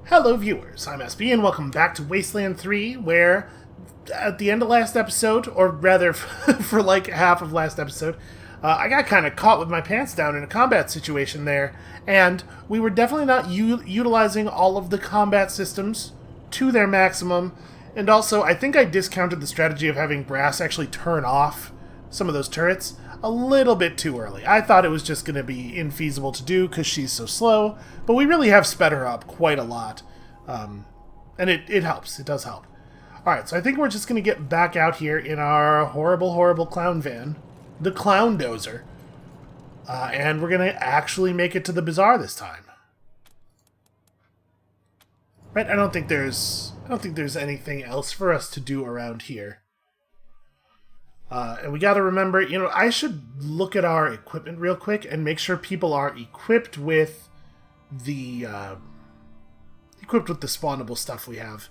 Hello viewers, I'm SB and welcome back to Wasteland 3, where at the end of last episode, or rather for like half of last episode, I got kind of caught with my pants down in a combat situation there, and we were definitely not utilizing all of the combat systems to their maximum, and also I think I discounted the strategy of having Brass actually turn off some of those turrets a little bit too early. I thought it was just going to be infeasible to do because she's so slow, but we really have sped her up quite a lot. And it helps. It does help. Alright, so I think we're just going to get back out here in our horrible, horrible clown van. The Clown Dozer. And we're going to actually make it to the bazaar this time. Right, I don't think there's anything else for us to do around here. And we got to remember, I should look at our equipment real quick and make sure people are equipped with the spawnable stuff we have.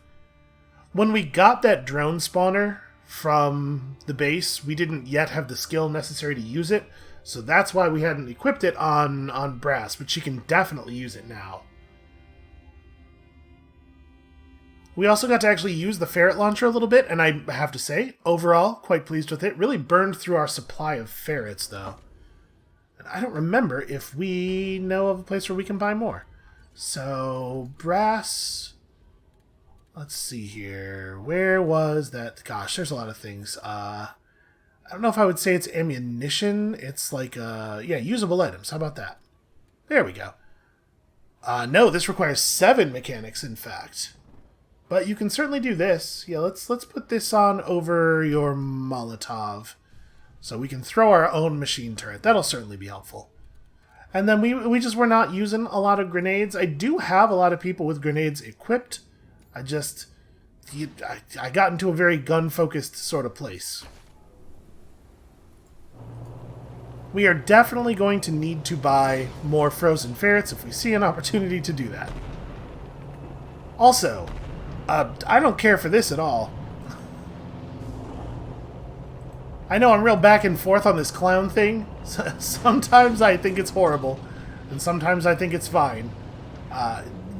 When we got that drone spawner from the base, we didn't yet have the skill necessary to use it, so that's why we hadn't equipped it on Brass, but she can definitely use it now. We also got to actually use the ferret launcher a little bit, and I have to say, overall, quite pleased with it. Really burned through our supply of ferrets, though. And I don't remember if we know of a place where we can buy more. So, Brass... Let's see here. Where was that? Gosh, there's a lot of things. I don't know if I would say it's ammunition. It's like, usable items. How about that? There we go. No, this requires 7 mechanics, in fact. But you can certainly do this. Yeah, let's put this on over your Molotov. So we can throw our own machine turret. That'll certainly be helpful. And then we just were not using a lot of grenades. I do have a lot of people with grenades equipped. I got into a very gun-focused sort of place. We are definitely going to need to buy more frozen ferrets if we see an opportunity to do that. Also, I don't care for this at all. I know I'm real back and forth on this clown thing. Sometimes I think it's horrible, and sometimes I think it's fine.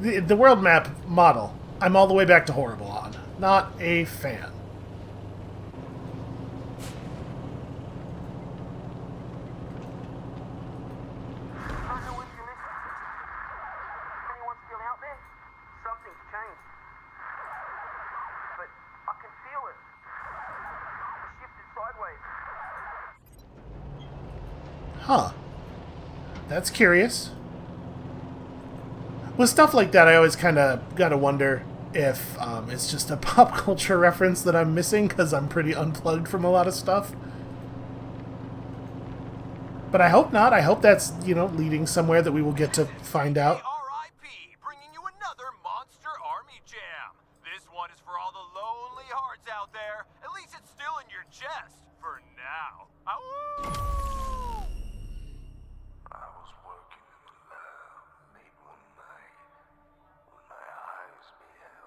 The world map model, I'm all the way back to horrible on. Not a fan. Huh. That's curious. With stuff like that, I always kind of gotta wonder if it's just a pop culture reference that I'm missing, because I'm pretty unplugged from a lot of stuff. But I hope not. I hope that's, leading somewhere that we will get to find out. R.I.P. Bringing you another Monster Army Jam. This one is for all the lonely hearts out there. At least it's still in your chest. For now. Ow!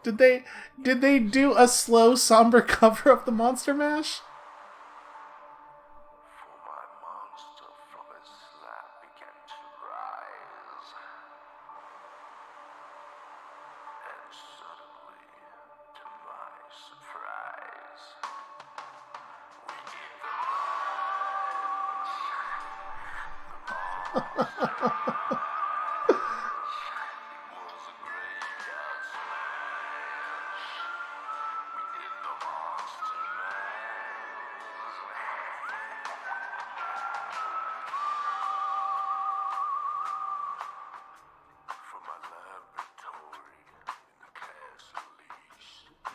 Did they do a slow, somber cover of the Monster Mash? For my monster from his slab began to rise. And suddenly, to my surprise, we did the monster.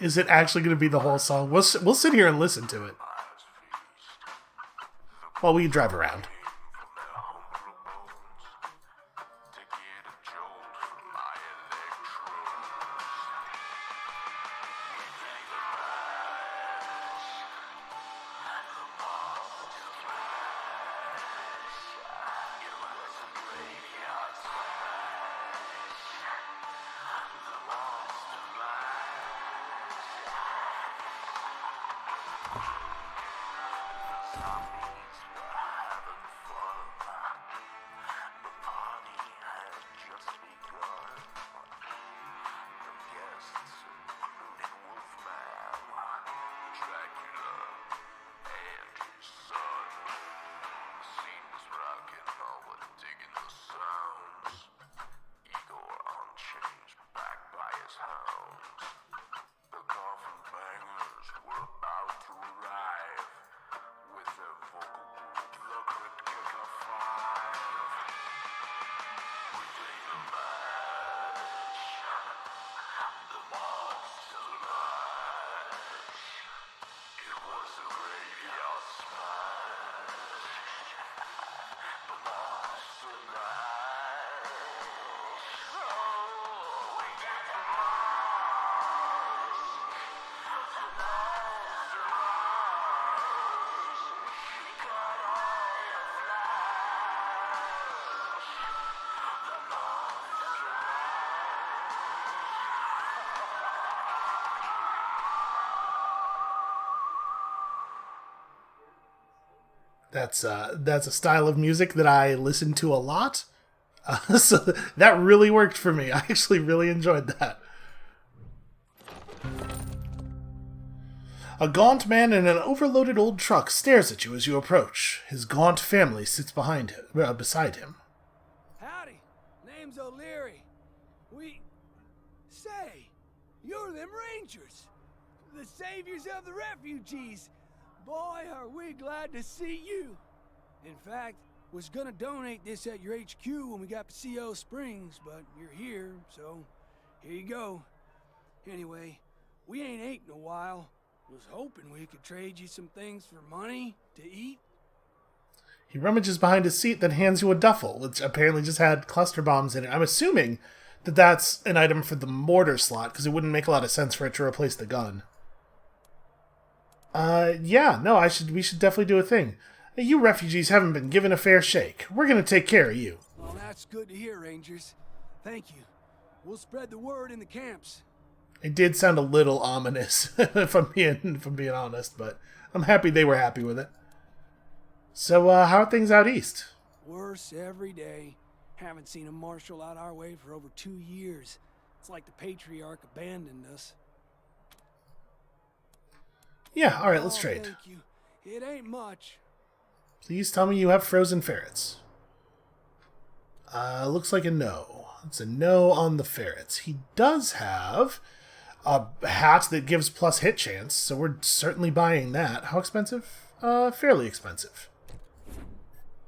Is it actually going to be the whole song? We'll sit here and listen to it while we drive around. Zombies were having That's a style of music that I listen to a lot. So that really worked for me. I actually really enjoyed that. A gaunt man in an overloaded old truck stares at you as you approach. His gaunt family sits beside him. Howdy, name's O'Leary. Say, you're them Rangers, the saviors of the refugees. Boy, are we glad to see you. In fact, was gonna donate this at your HQ when we got to CO Springs, but you're here, so here you go. Anyway, we ain't ate in a while. Was hoping we could trade you some things for money to eat. He rummages behind his seat, then hands you a duffel, which apparently just had cluster bombs in it. I'm assuming that that's an item for the mortar slot, because it wouldn't make a lot of sense for it to replace the gun. Yeah, no, we should definitely do a thing. You refugees haven't been given a fair shake. We're gonna take care of you. Well, that's good to hear, Rangers. Thank you. We'll spread the word in the camps. It did sound a little ominous, if I'm being honest, but I'm happy they were happy with it. So, how are things out east? Worse every day. Haven't seen a marshal out our way for over 2 years. It's like the patriarch abandoned us. Yeah, alright, let's trade. Thank you. It ain't much. Please tell me you have frozen ferrets. Looks like a no. It's a no on the ferrets. He does have a hat that gives plus hit chance, so we're certainly buying that. How expensive? Fairly expensive.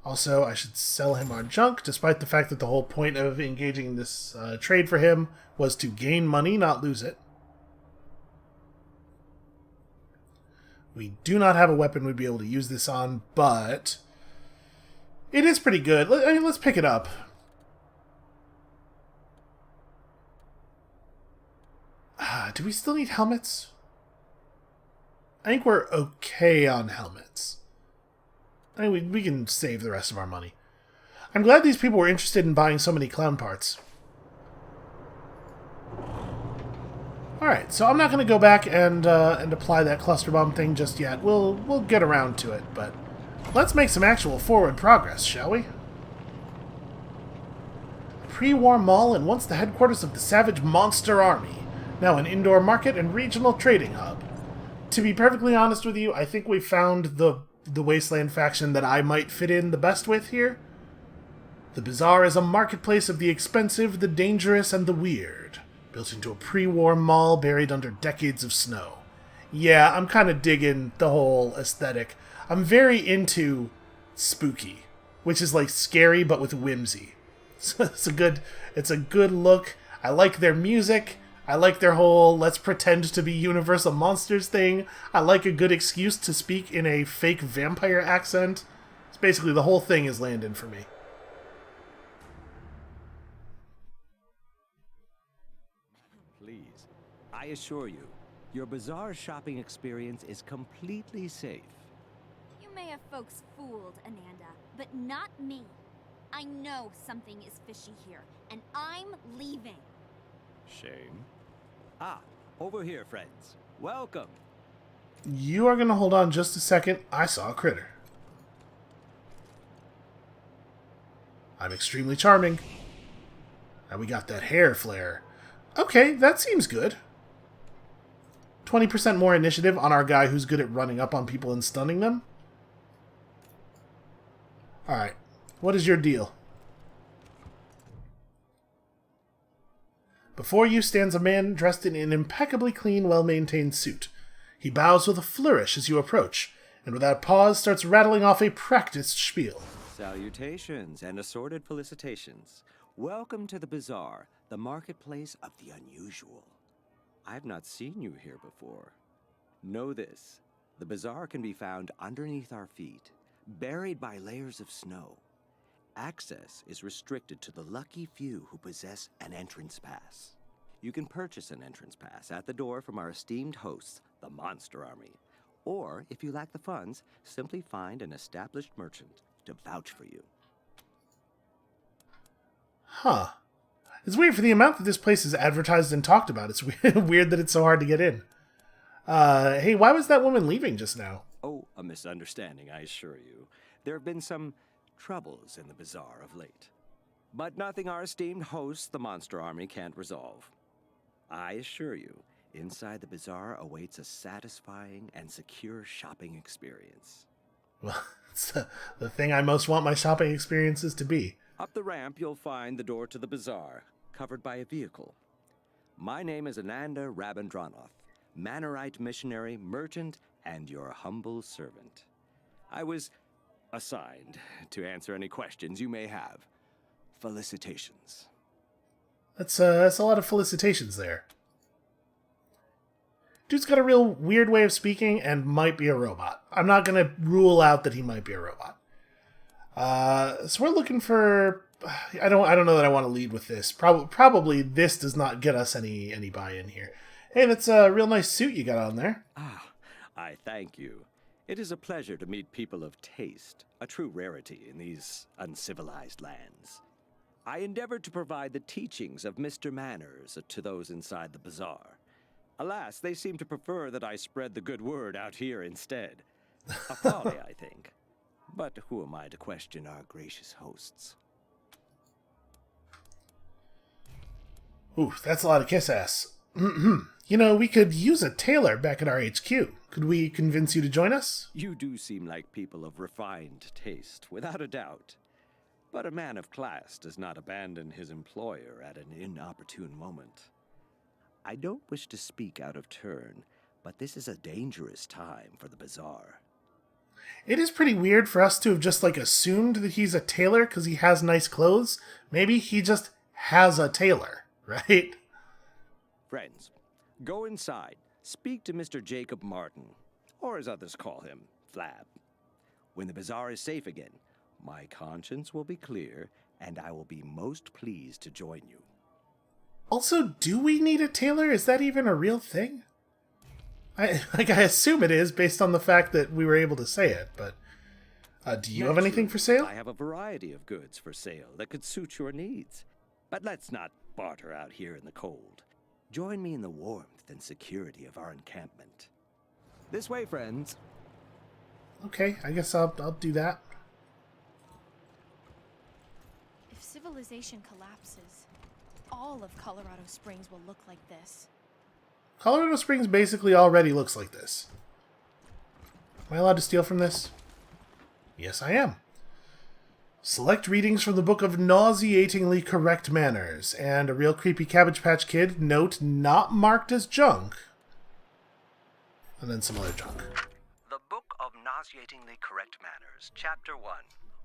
Also, I should sell him our junk, despite the fact that the whole point of engaging in this trade for him was to gain money, not lose it. We do not have a weapon we'd be able to use this on, but it is pretty good. Let's pick it up. Do we still need helmets? I think we're okay on helmets. I mean, we can save the rest of our money. I'm glad these people were interested in buying so many clown parts. Alright, so I'm not going to go back and apply that cluster bomb thing just yet. We'll get around to it, but let's make some actual forward progress, shall we? Pre-war mall and once the headquarters of the savage monster army. Now an indoor market and regional trading hub. To be perfectly honest with you, I think we found the Wasteland faction that I might fit in the best with here. The bazaar is a marketplace of the expensive, the dangerous, and the weird, built into a pre-war mall buried under decades of snow. Yeah, I'm kind of digging the whole aesthetic. I'm very into spooky, which is like scary but with whimsy. So it's a good look. I like their music. I like their whole let's pretend to be Universal Monsters thing. I like a good excuse to speak in a fake vampire accent. It's basically the whole thing is landing for me. Please, I assure you, your bazaar shopping experience is completely safe. You may have folks fooled, Ananda, but not me. I know something is fishy here, and I'm leaving. Shame. Ah, over here, friends. Welcome. You are going to hold on just a second. I saw a critter. I'm extremely charming. And we got that hair flare. Okay, that seems good. 20% more initiative on our guy who's good at running up on people and stunning them. Alright, what is your deal? Before you stands a man dressed in an impeccably clean, well-maintained suit. He bows with a flourish as you approach, and without pause starts rattling off a practiced spiel. Salutations and assorted felicitations. Welcome to the bazaar, the marketplace of the unusual. I've not seen you here before. Know this, the bazaar can be found underneath our feet, buried by layers of snow. Access is restricted to the lucky few who possess an entrance pass. You can purchase an entrance pass at the door from our esteemed hosts, the Monster Army. Or, if you lack the funds, simply find an established merchant to vouch for you. Huh. It's weird for the amount that this place is advertised and talked about. It's weird that it's so hard to get in. Hey, why was that woman leaving just now? Oh, a misunderstanding, I assure you. there have been some troubles in the bazaar of late. But nothing our esteemed host, the Monster Army, can't resolve. I assure you, inside the bazaar awaits a satisfying and secure shopping experience. Well, it's the thing I most want my shopping experiences to be. Up the ramp, you'll find the door to the bazaar, covered by a vehicle. My name is Ananda Rabindranath, Manorite missionary, merchant, and your humble servant. I was assigned to answer any questions you may have. Felicitations. That's a lot of felicitations there. Dude's got a real weird way of speaking and might be a robot. I'm not going to rule out that he might be a robot. So we're looking for... I don't know that I want to lead with this. Probably this does not get us any buy-in here. Hey, that's a real nice suit you got on there. Ah, I thank you. It is a pleasure to meet people of taste, a true rarity in these uncivilized lands. I endeavored to provide the teachings of Mr. Manners to those inside the bazaar. Alas, they seem to prefer that I spread the good word out here instead. A folly, I think. But who am I to question our gracious hosts? Ooh, that's a lot of kiss ass. You know, we could use a tailor back at our HQ. Could we convince you to join us? You do seem like people of refined taste, without a doubt. But a man of class does not abandon his employer at an inopportune moment. I don't wish to speak out of turn, but this is a dangerous time for the bazaar. It is pretty weird for us to have just, assumed that he's a tailor because he has nice clothes. Maybe he just has a tailor, right? Friends, go inside, speak to Mr. Jacob Martin, or as others call him, Flab. When the bazaar is safe again, my conscience will be clear, and I will be most pleased to join you. Also, do we need a tailor? Is that even a real thing? I assume it is, based on the fact that we were able to say it, but... do you have anything for sale? I have a variety of goods for sale that could suit your needs. But let's not barter out here in the cold. Join me in the warmth and security of our encampment. This way, friends. Okay, I guess I'll do that. If civilization collapses, all of Colorado Springs will look like this. Colorado Springs basically already looks like this. Am I allowed to steal from this? Yes, I am. Select readings from the book of nauseatingly correct manners, and a real creepy Cabbage Patch Kid, note not marked as junk. And then some other junk. The Book of Nauseatingly Correct Manners, Chapter 1,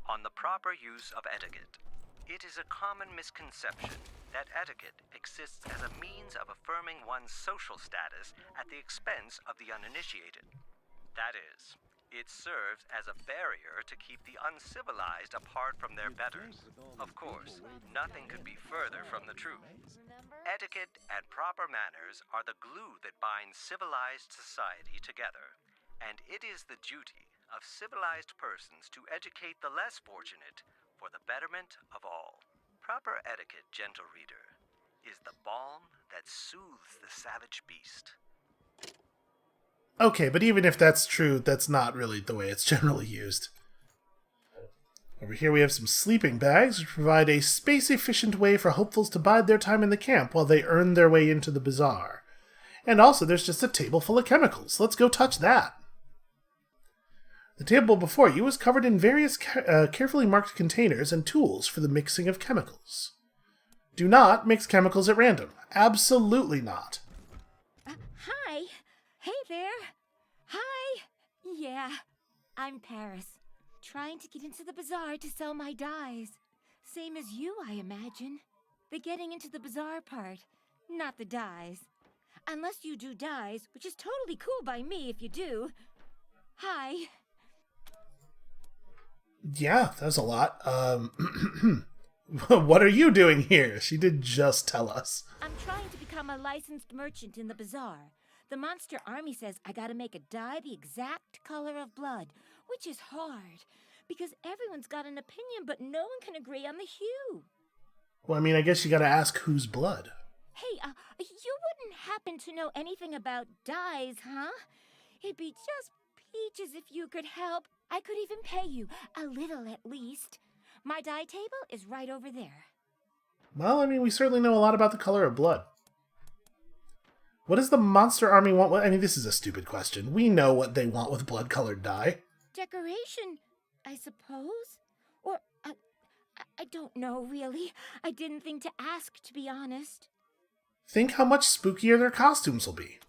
on the proper use of etiquette. It is a common misconception that etiquette exists as a means of affirming one's social status at the expense of the uninitiated. That is, it serves as a barrier to keep the uncivilized apart from their betters. Of course, nothing could be further from the truth. Etiquette and proper manners are the glue that binds civilized society together, and it is the duty of civilized persons to educate the less fortunate for the betterment of all. Proper etiquette, gentle reader, is the balm that soothes the savage beast. Okay, but even if that's true, that's not really the way it's generally used. Over here we have some sleeping bags, which provide a space-efficient way for hopefuls to bide their time in the camp while they earn their way into the bazaar. And also, there's just a table full of chemicals. Let's go touch that. The table before you is covered in various carefully marked containers and tools for the mixing of chemicals. Do not mix chemicals at random. Absolutely not. Hi. Hey there. Hi. Yeah, I'm Paris. Trying to get into the bazaar to sell my dyes. Same as you, I imagine. The getting into the bazaar part, not the dyes. Unless you do dyes, which is totally cool by me if you do. Hi. Yeah, that was a lot. What are you doing here? She did just tell us. I'm trying to become a licensed merchant in the bazaar. The Monster Army says I gotta make a dye the exact color of blood, which is hard, because everyone's got an opinion, but no one can agree on the hue. Well, I mean, I guess you gotta ask whose blood. Hey, you wouldn't happen to know anything about dyes, huh? It'd be just peaches if you could help. I could even pay you, a little at least. My dye table is right over there. Well, I mean, we certainly know a lot about the color of blood. What does the monster army want? I mean, this is a stupid question. We know what they want with blood-colored dye. Decoration, I suppose? Or, I don't know, really. I didn't think to ask, to be honest. Think how much spookier their costumes will be.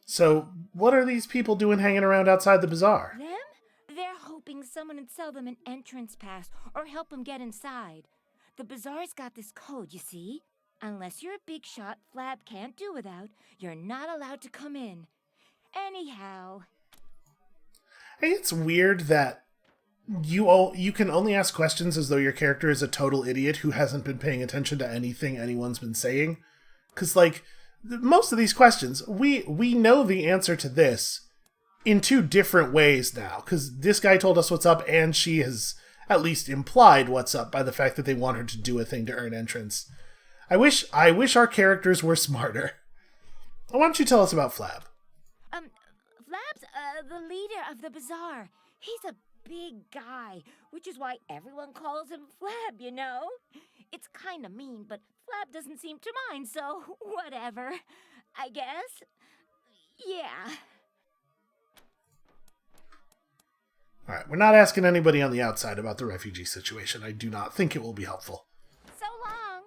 So, what are these people doing hanging around outside the bazaar? Them? They're hoping someone would sell them an entrance pass or help them get inside. The bazaar's got this code, you see? Unless you're a big shot Flab can't do without, you're not allowed to come in. Anyhow. Hey, it's weird that you can only ask questions as though your character is a total idiot who hasn't been paying attention to anything anyone's been saying. Because, like, most of these questions, we know the answer to this in two different ways now. Because this guy told us what's up, and she has at least implied what's up by the fact that they want her to do a thing to earn entrance. I wish our characters were smarter. Why don't you tell us about Flab? Flab's, the leader of the bazaar. He's a big guy, which is why everyone calls him Flab, you know? It's kinda mean, but Flab doesn't seem to mind, so whatever. I guess. Yeah. Alright, we're not asking anybody on the outside about the refugee situation. I do not think it will be helpful. So long.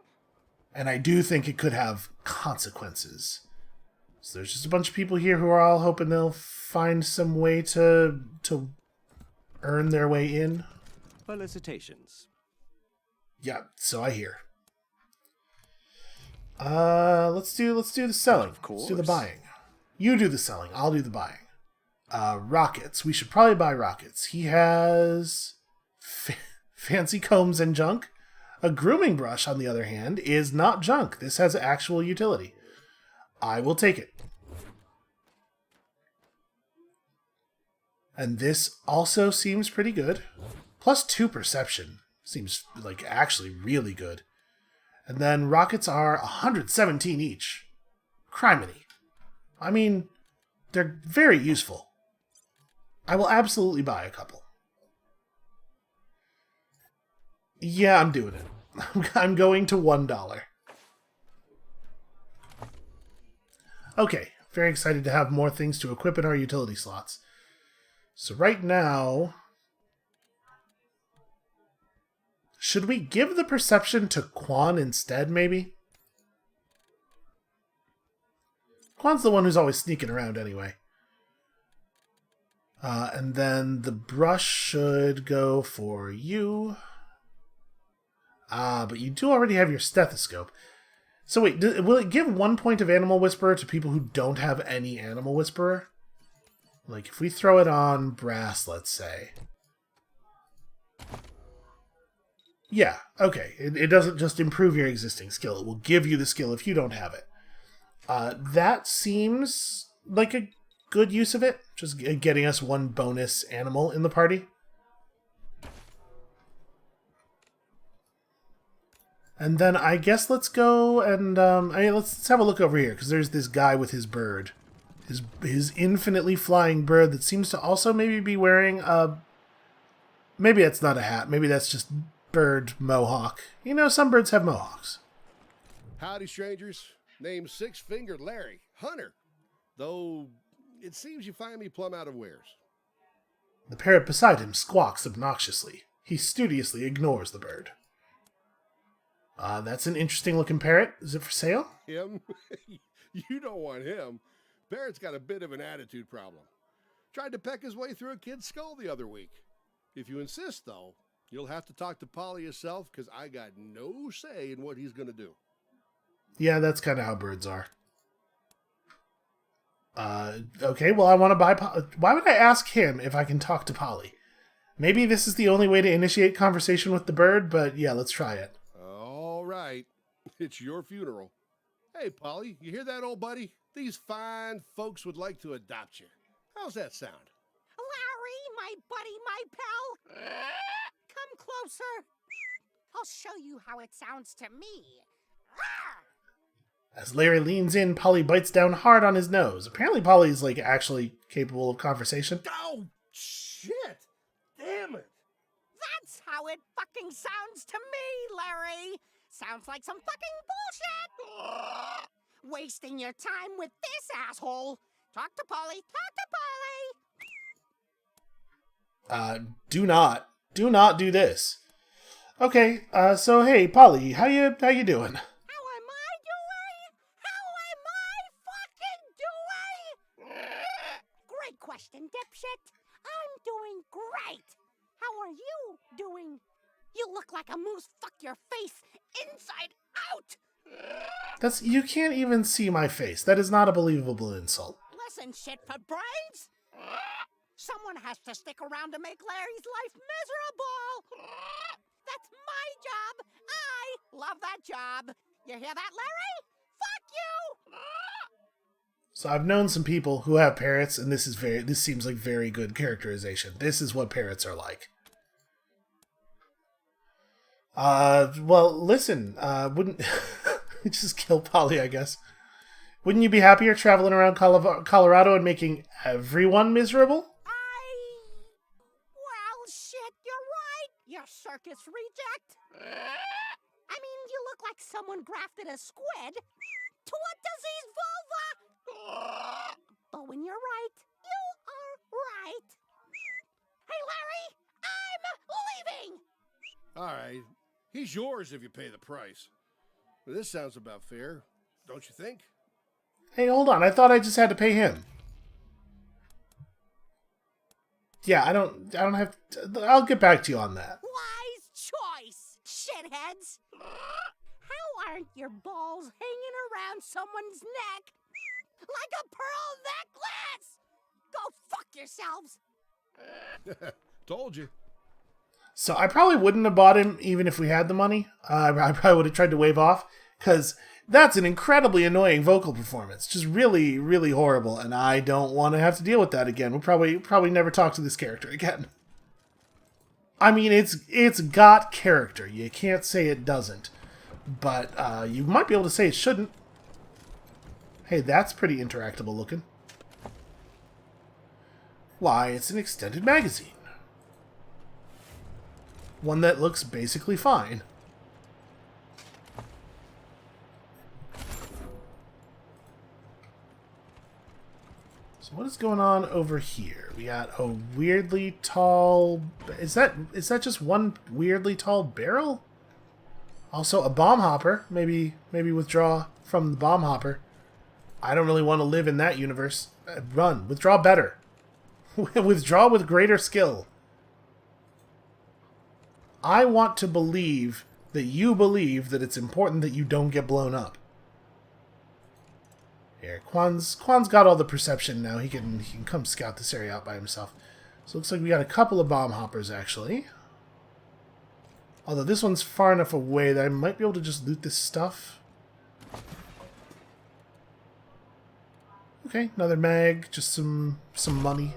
And I do think it could have consequences. So there's just a bunch of people here who are all hoping they'll find some way to earn their way in. Felicitations. Yeah, so I hear. Let's do the selling. Of course. Let's do the buying. You do the selling, I'll do the buying. Rockets. We should probably buy rockets. He has fancy combs and junk. A grooming brush, on the other hand, is not junk. This has actual utility. I will take it. And this also seems pretty good. +2 perception. Seems like actually really good. And then rockets are 117 each. Criminy. I mean, they're very useful. I will absolutely buy a couple. Yeah, I'm doing it. I'm going to $1. Okay, very excited to have more things to equip in our utility slots. So right now, should we give the perception to Quan instead, maybe? Quan's the one who's always sneaking around anyway. And then the brush should go for you. But you do already have your stethoscope. So wait, will it give 1 point of Animal Whisperer to people who don't have any Animal Whisperer? Like, if we throw it on Brass, let's say. Yeah, okay. It doesn't just improve your existing skill. It will give you the skill if you don't have it. That seems like a good use of it. Just getting us 1 bonus animal in the party. And then I guess let's go and let's have a look over here, because there's this guy with his bird. His infinitely flying bird that seems to also maybe be wearing a... Maybe that's not a hat. Maybe that's just bird mohawk. You know, some birds have mohawks. Howdy, strangers. Name's Six-Fingered Larry. Hunter. Though, it seems you find me plumb out of wares. The parrot beside him squawks obnoxiously. He studiously ignores the bird. That's an interesting-looking parrot. Is it for sale? Him? You don't want him. Barrett's got a bit of an attitude problem. Tried to peck his way through a kid's skull the other week. If you insist, though, you'll have to talk to Polly yourself, because I got no say in what he's going to do. Yeah, that's kind of how birds are. Okay, well, I want to buy... Why would I ask him if I can talk to Polly? Maybe this is the only way to initiate conversation with the bird, but yeah, let's try it. All right. It's your funeral. Hey, Polly, you hear that, old buddy? These fine folks would like to adopt you. How's that sound? Larry, my buddy, my pal. Come closer. I'll show you how it sounds to me. As Larry leans in, Polly bites down hard on his nose. Apparently Polly's, like, actually capable of conversation. Oh, shit! Damn it! That's how it fucking sounds to me, Larry. Sounds like some fucking bullshit. Wasting your time with this asshole. Talk to Polly. Talk to Polly. Do not do this. Okay, so hey, Polly, how you doing? How am I doing? How am I fucking doing? Great question, dipshit. I'm doing great. How are you doing? You look like a moose. Fuck your face inside out. You can't even see my face. That is not a believable insult. Listen, shit for brains. Someone has to stick around to make Larry's life miserable. That's my job. I love that job. You hear that, Larry? Fuck you. So I've known some people who have parrots, and this seems like very good characterization. This is what parrots are like. Well, listen, wouldn't just kill Polly, I guess. Wouldn't you be happier traveling around Colorado and making everyone miserable? Well, shit, you're right. You circus reject. I mean, you look like someone grafted a squid to a diseased vulva. But when you're right, you are right. Hey, Larry, I'm leaving. All right, he's yours if you pay the price. Well, this sounds about fair, don't you think? Hey, hold on. I thought I just had to pay him. Yeah, I don't have to, I'll get back to you on that. Wise choice, shitheads. How aren't your balls hanging around someone's neck like a pearl necklace? Go fuck yourselves. Told you. So I probably wouldn't have bought him even if we had the money. I probably would have tried to wave off, because that's an incredibly annoying vocal performance. Just really, really horrible, and I don't want to have to deal with that again. We'll probably never talk to this character again. I mean, it's got character. You can't say it doesn't. But you might be able to say it shouldn't. Hey, that's pretty interactable looking. Why, it's an extended magazine. One that looks basically fine. So what is going on over here? We got a weirdly tall... Is that just one weirdly tall barrel? Also a bomb hopper. Maybe withdraw from the bomb hopper. I don't really want to live in that universe. Run. Withdraw better. Withdraw with greater skill. I want to believe that you believe that it's important that you don't get blown up. Here, Quan's got all the perception now. He can come scout this area out by himself. So it looks like we got a couple of bomb hoppers, actually. Although this one's far enough away that I might be able to just loot this stuff. Okay, another mag, just some money.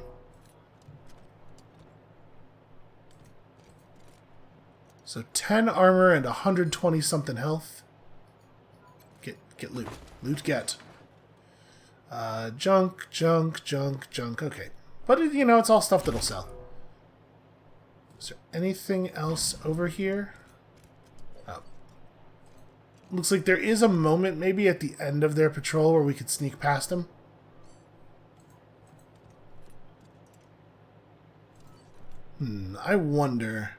So 10 armor and 120 something health. Get loot. Loot get. Junk. Okay. But, it's all stuff that'll sell. Is there anything else over here? Oh. Looks like there is a moment maybe at the end of their patrol where we could sneak past them. I wonder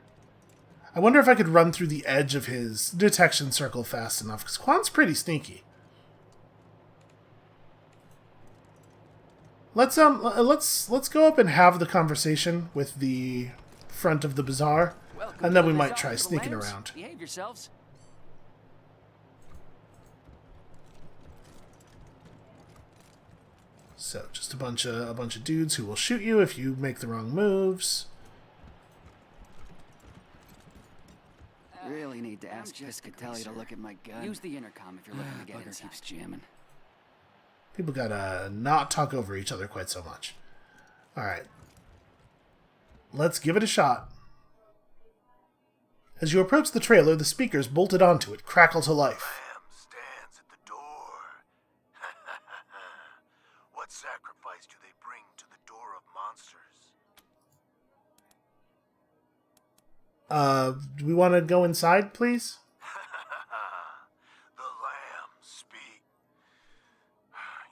if I could run through the edge of his detection circle fast enough, because Quan's pretty sneaky. Let's go up and have the conversation with the front of the bazaar, and then we might try sneaking around. Behave yourselves. So just a bunch of dudes who will shoot you if you make the wrong moves. Really need to ask Piscatelli to look at my gun. Use the intercom if you're looking to get inside. Keeps jamming. People gotta not talk over each other quite so much. Alright. Let's give it a shot. As you approach the trailer, the speakers bolted onto it crackle to life. Lamb stands at the door. monsters. Do we want to go inside, please? The lamb speak.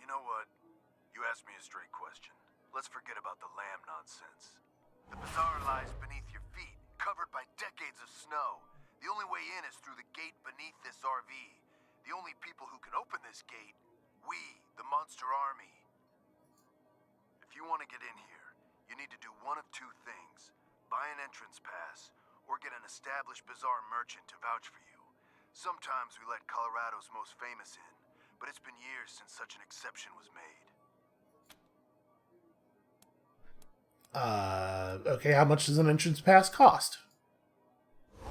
You know what? You asked me a straight question. Let's forget about the lamb nonsense. The bazaar lies beneath your feet, covered by decades of snow. The only way in is through the gate beneath this RV. The only people who can open this gate, we, the Monster Army. If you want to get in here, you need to do one of two things. Buy an entrance pass, or get an established bazaar merchant to vouch for you. Sometimes we let Colorado's most famous in, but it's been years since such an exception was made. Okay, how much does an entrance pass cost?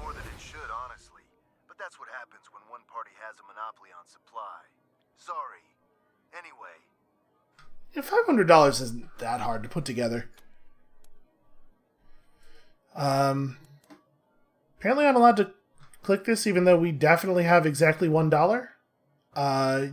More than it should, honestly. But that's what happens when one party has a monopoly on supply. Sorry. Anyway. Yeah, $500 isn't that hard to put together. Apparently I'm allowed to click this even though we definitely have exactly $1.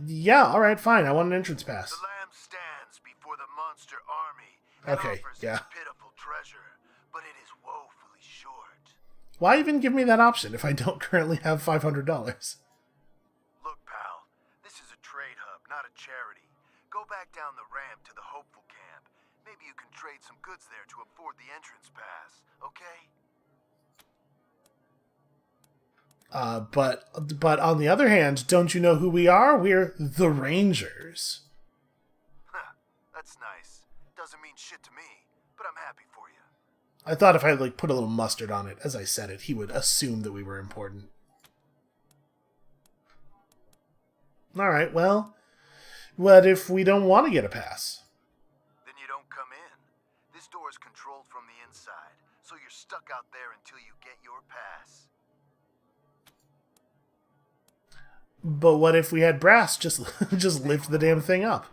Yeah, alright, fine. I want an entrance pass. The lamb stands before the monster army and Okay, offers yeah. its pitiful treasure, but it is woefully short. Why even give me that option if I don't currently have $500? Look, pal, this is a trade hub, not a charity. Go back down the ramp to the Hopeful Camp. Maybe you can trade some goods there to afford the entrance pass, okay? But on the other hand, don't you know who we are? We're the Rangers. That's nice. Doesn't mean shit to me, but I'm happy for you. I thought if I put a little mustard on it as I said it, he would assume that we were important. Alright, well, what if we don't want to get a pass? Then you don't come in. This door is controlled from the inside, so you're stuck out there until you get your pass. But what if we had brass just lift the damn thing up?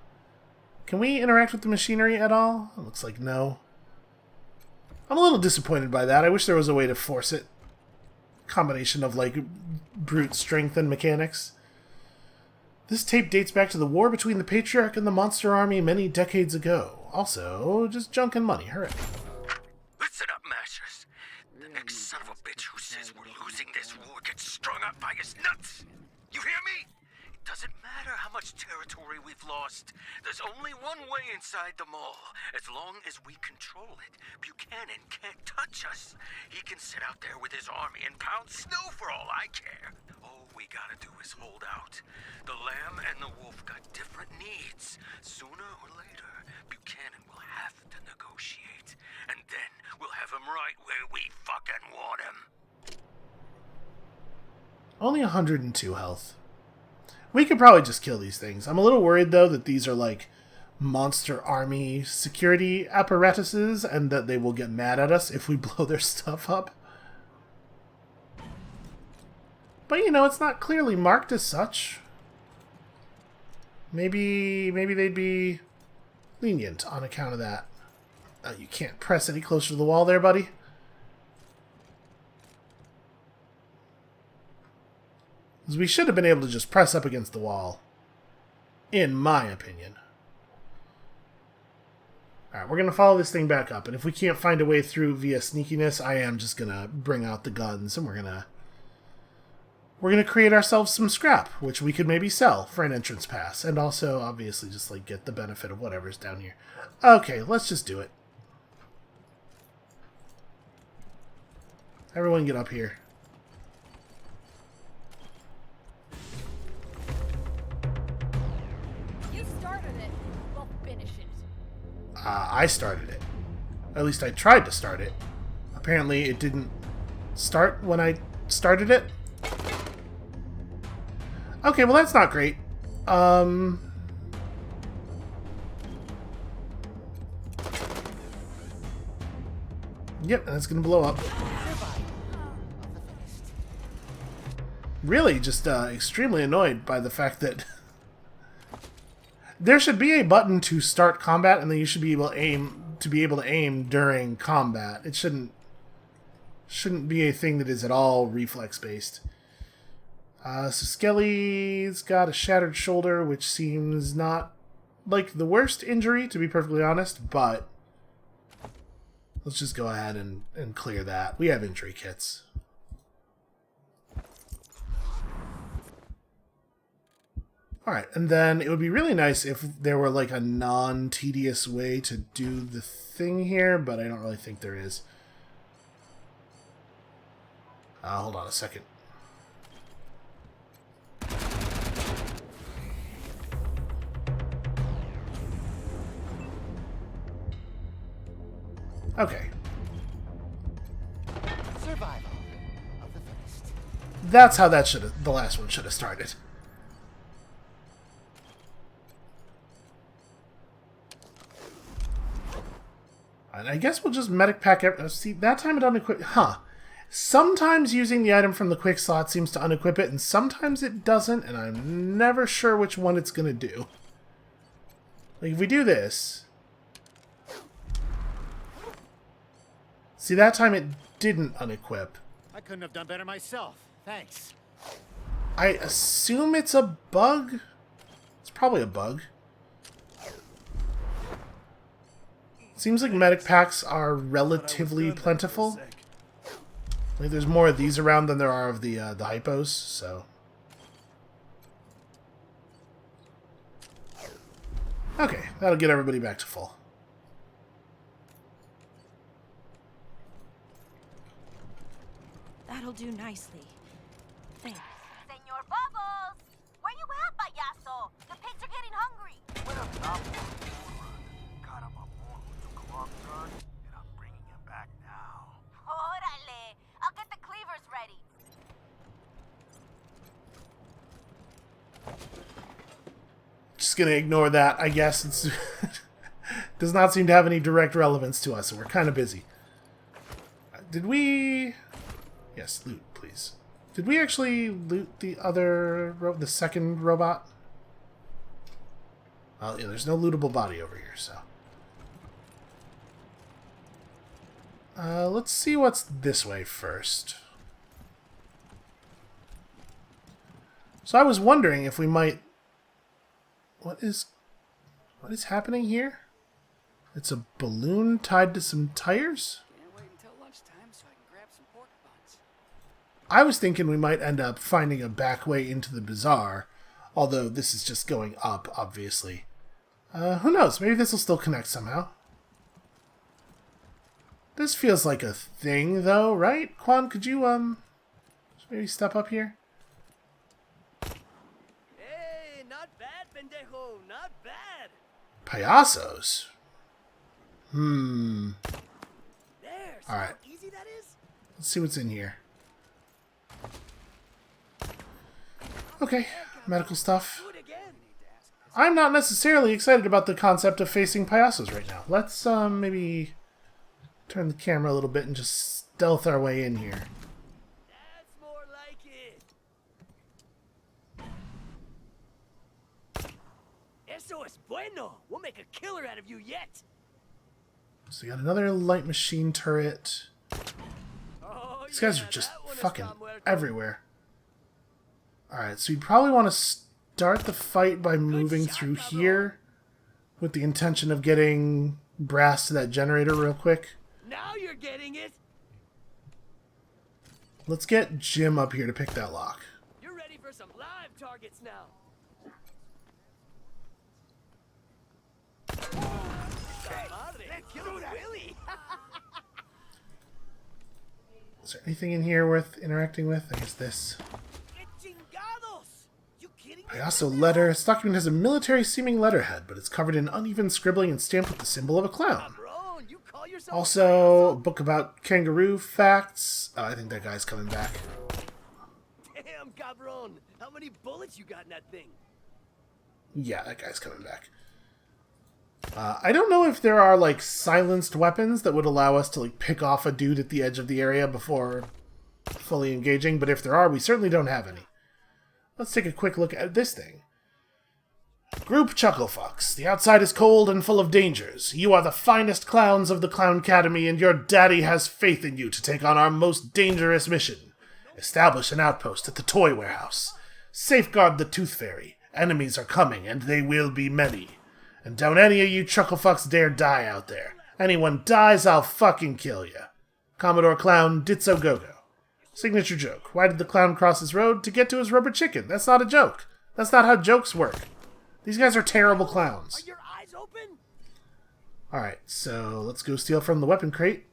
Can we interact with the machinery at all? It looks like no. I'm a little disappointed by that. I wish there was a way to force it. Combination of brute strength and mechanics. This tape dates back to the war between the Patriarch and the Monster Army many decades ago. Also, just junk and money. Hooray. Listen up, Mashers. The next son of a bitch who says we're losing this war gets strung up by his nuts. You hear me? It doesn't matter how much territory we've lost. There's only one way inside the mall. As long as we control it, Buchanan can't touch us. He can sit out there with his army and pound snow for all I care. All we gotta do is hold out. The lamb and the wolf got different needs. Sooner or later, Buchanan will have to negotiate. And then we'll have him right where we fucking want him. Only 102 health. We could probably just kill these things. I'm a little worried, though, that these are Monster Army security apparatuses and that they will get mad at us if we blow their stuff up. But, it's not clearly marked as such. Maybe they'd be lenient on account of that. You can't press any closer to the wall there, buddy. Because we should have been able to just press up against the wall. In my opinion. Alright, we're going to follow this thing back up. And if we can't find a way through via sneakiness, I am just going to bring out the guns. And we're going to create ourselves some scrap. Which we could maybe sell for an entrance pass. And also, obviously, just get the benefit of whatever's down here. Okay, let's just do it. Everyone get up here. I started it. At least I tried to start it. Apparently it didn't start when I started it. Okay, well that's not great. Yep, that's gonna blow up. Really just extremely annoyed by the fact that there should be a button to start combat, and then you should be able to aim during combat. It shouldn't be a thing that is at all reflex based. So Skelly's got a shattered shoulder, which seems not like the worst injury, to be perfectly honest, but Let's just go ahead and clear that. We have injury kits. Alright, and then it would be really nice if there were like a non-tedious way to do the thing here, but I don't really think there is. Hold on a second. Okay. Survival of the fittest. That's how that the last one should have started. And I guess we'll just medic pack see, that time it unequip. Huh. Sometimes using the item from the quick slot seems to unequip it, and sometimes it doesn't, and I'm never sure which one it's going to do. Like, if we do this... See, that time it didn't unequip. I couldn't have done better myself. Thanks. I assume it's a bug? It's probably a bug. Seems like medic packs are relatively plentiful. Like, there's more of these around than there are of the hypos, so... Okay, that'll get everybody back to full. That'll do nicely. Thanks. Senor Bubbles! Where you at, payaso? The pigs are getting hungry. Got him a more who took a long run, and I'm bringing him back now. Órale! I'll get the cleavers ready. Just gonna ignore that, I guess. It's does not seem to have any direct relevance to us, so we're kind of busy. Did we... Yes, loot, please. Did we actually loot the the second robot? Well, yeah, there's no lootable body over here, so... let's see what's this way first. So I was wondering if we might... What is happening here? It's a balloon tied to some tires? Can't wait until lunchtime so I can grab some pork buns. I was thinking we might end up finding a back way into the bazaar, although this is just going up, obviously. Who knows? Maybe this will still connect somehow. This feels like a thing, though, right? Quan, could you, maybe step up here? Hey, not bad, pendejo, not bad. Payasos? There, see Alright. how easy that is? Let's see what's in here. Okay, medical stuff. Do it again. I'm not necessarily excited about the concept of facing payasos right now. Let's, maybe turn the camera a little bit and just stealth our way in here. That's more like it. Eso es bueno. We'll make a killer out of you yet. So we got another light machine turret. Oh, These guys yeah, are just that one fucking está muerto. everywhere. Alright, so you'd probably want to start the fight by moving through here with the intention of getting brass to that generator real quick. Now you're getting it. Let's get Jim up here to pick that lock. You're ready for some live targets now. Is there anything in here worth interacting with? I guess this. Payaso letter. This document has a military-seeming letterhead, but it's covered in uneven scribbling and stamped with the symbol of a clown. Also, a book about kangaroo facts. Oh, I think that guy's coming back. Damn, cabron. How many bullets you got in that thing? Yeah, that guy's coming back. I don't know if there are, like, silenced weapons that would allow us to, like, pick off a dude at the edge of the area before fully engaging, but if there are, we certainly don't have any. Let's take a quick look at this thing. Group Chucklefucks. The outside is cold and full of dangers. You are the finest clowns of the Clown Academy, and your daddy has faith in you to take on our most dangerous mission. Establish an outpost at the toy warehouse. Safeguard the Tooth Fairy. Enemies are coming, and they will be many. And don't any of you Chucklefucks dare die out there. Anyone dies, I'll fucking kill you. Commodore Clown Ditso Go-Go. Signature joke. Why did the clown cross his road? To get to his rubber chicken. That's not a joke. That's not how jokes work. These guys are terrible clowns. Are your eyes open? Alright, so let's go steal from the weapon crate.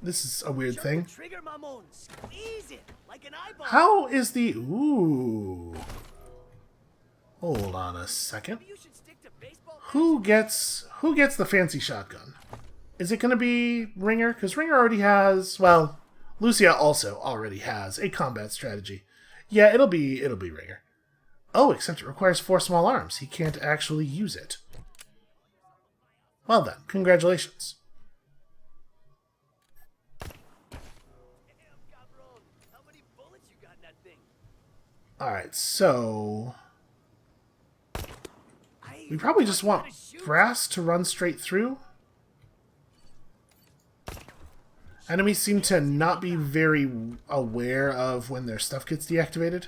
This is a weird thing. Trigger, Mamon. Squeeze it like an eyeball. How is the... Ooh. Hold on a second. Who gets the fancy shotgun? Is it going to be Ringer? Because Ringer already has... Well, Lucia also already has a combat strategy. Yeah, it'll be Ringer. Oh, except it requires 4 small arms. He can't actually use it. Well then, congratulations. Alright, so... We probably just want Brass to run straight through. Enemies seem to not be very aware of when their stuff gets deactivated.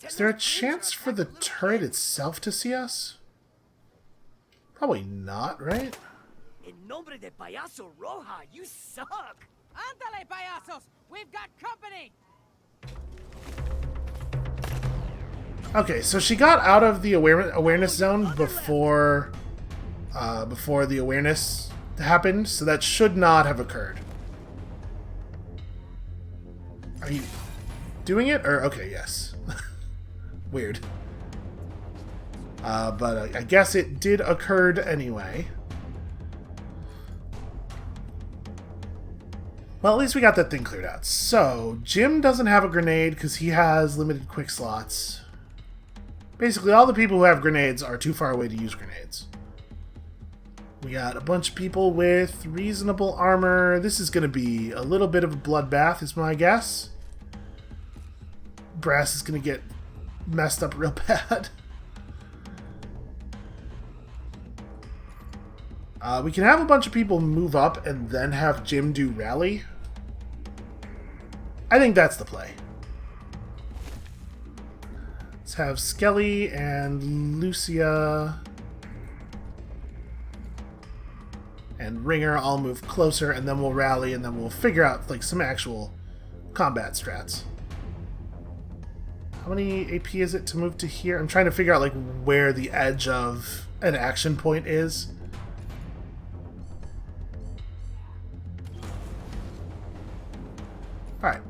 Is there a chance for the turret itself to see us? Probably not, right? En nombre de Payaso Roja, you suck! Ándale, payasos! We've got company! Okay, so she got out of the awareness zone before the awareness happened, so that should not have occurred. Are you doing it? Or okay, yes. Weird. But I guess it did occur anyway. Well, at least we got that thing cleared out. So, Jim doesn't have a grenade because he has limited quick slots. Basically, all the people who have grenades are too far away to use grenades. We got a bunch of people with reasonable armor. This is going to be a little bit of a bloodbath, is my guess. Brass is going to get messed up real bad. We can have a bunch of people move up and then have Jim do rally. I think that's the play. Let's have Skelly and Lucia and Ringer all move closer, and then we'll rally, and then we'll figure out like some actual combat strats. How many AP is it to move to here? I'm trying to figure out like where the edge of an action point is. Alright.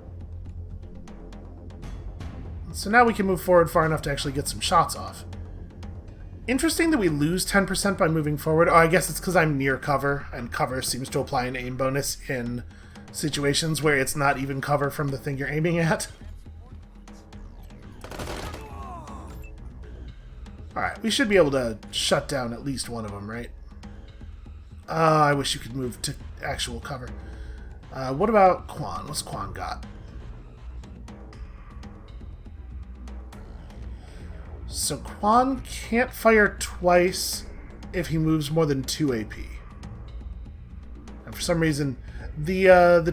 So now we can move forward far enough to actually get some shots off. Interesting that we lose 10% by moving forward. Oh, I guess it's because I'm near cover, and cover seems to apply an aim bonus in situations where it's not even cover from the thing you're aiming at. Alright, we should be able to shut down at least one of them, right? I wish you could move to actual cover. What about Quan? What's Quan got? So Quan can't fire twice if he moves more than 2 AP. And for some reason, the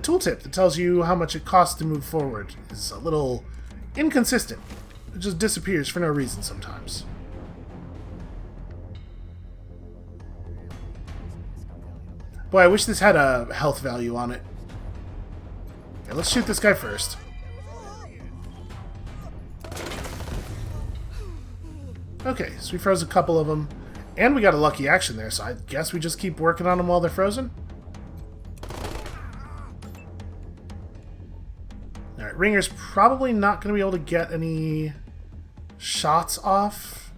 tooltip that tells you how much it costs to move forward is a little inconsistent. It just disappears for no reason sometimes. Boy, I wish this had a health value on it. Okay, let's shoot this guy first. Okay, so we froze a couple of them. And we got a lucky action there, so I guess we just keep working on them while they're frozen. Alright, Ringer's probably not going to be able to get any shots off.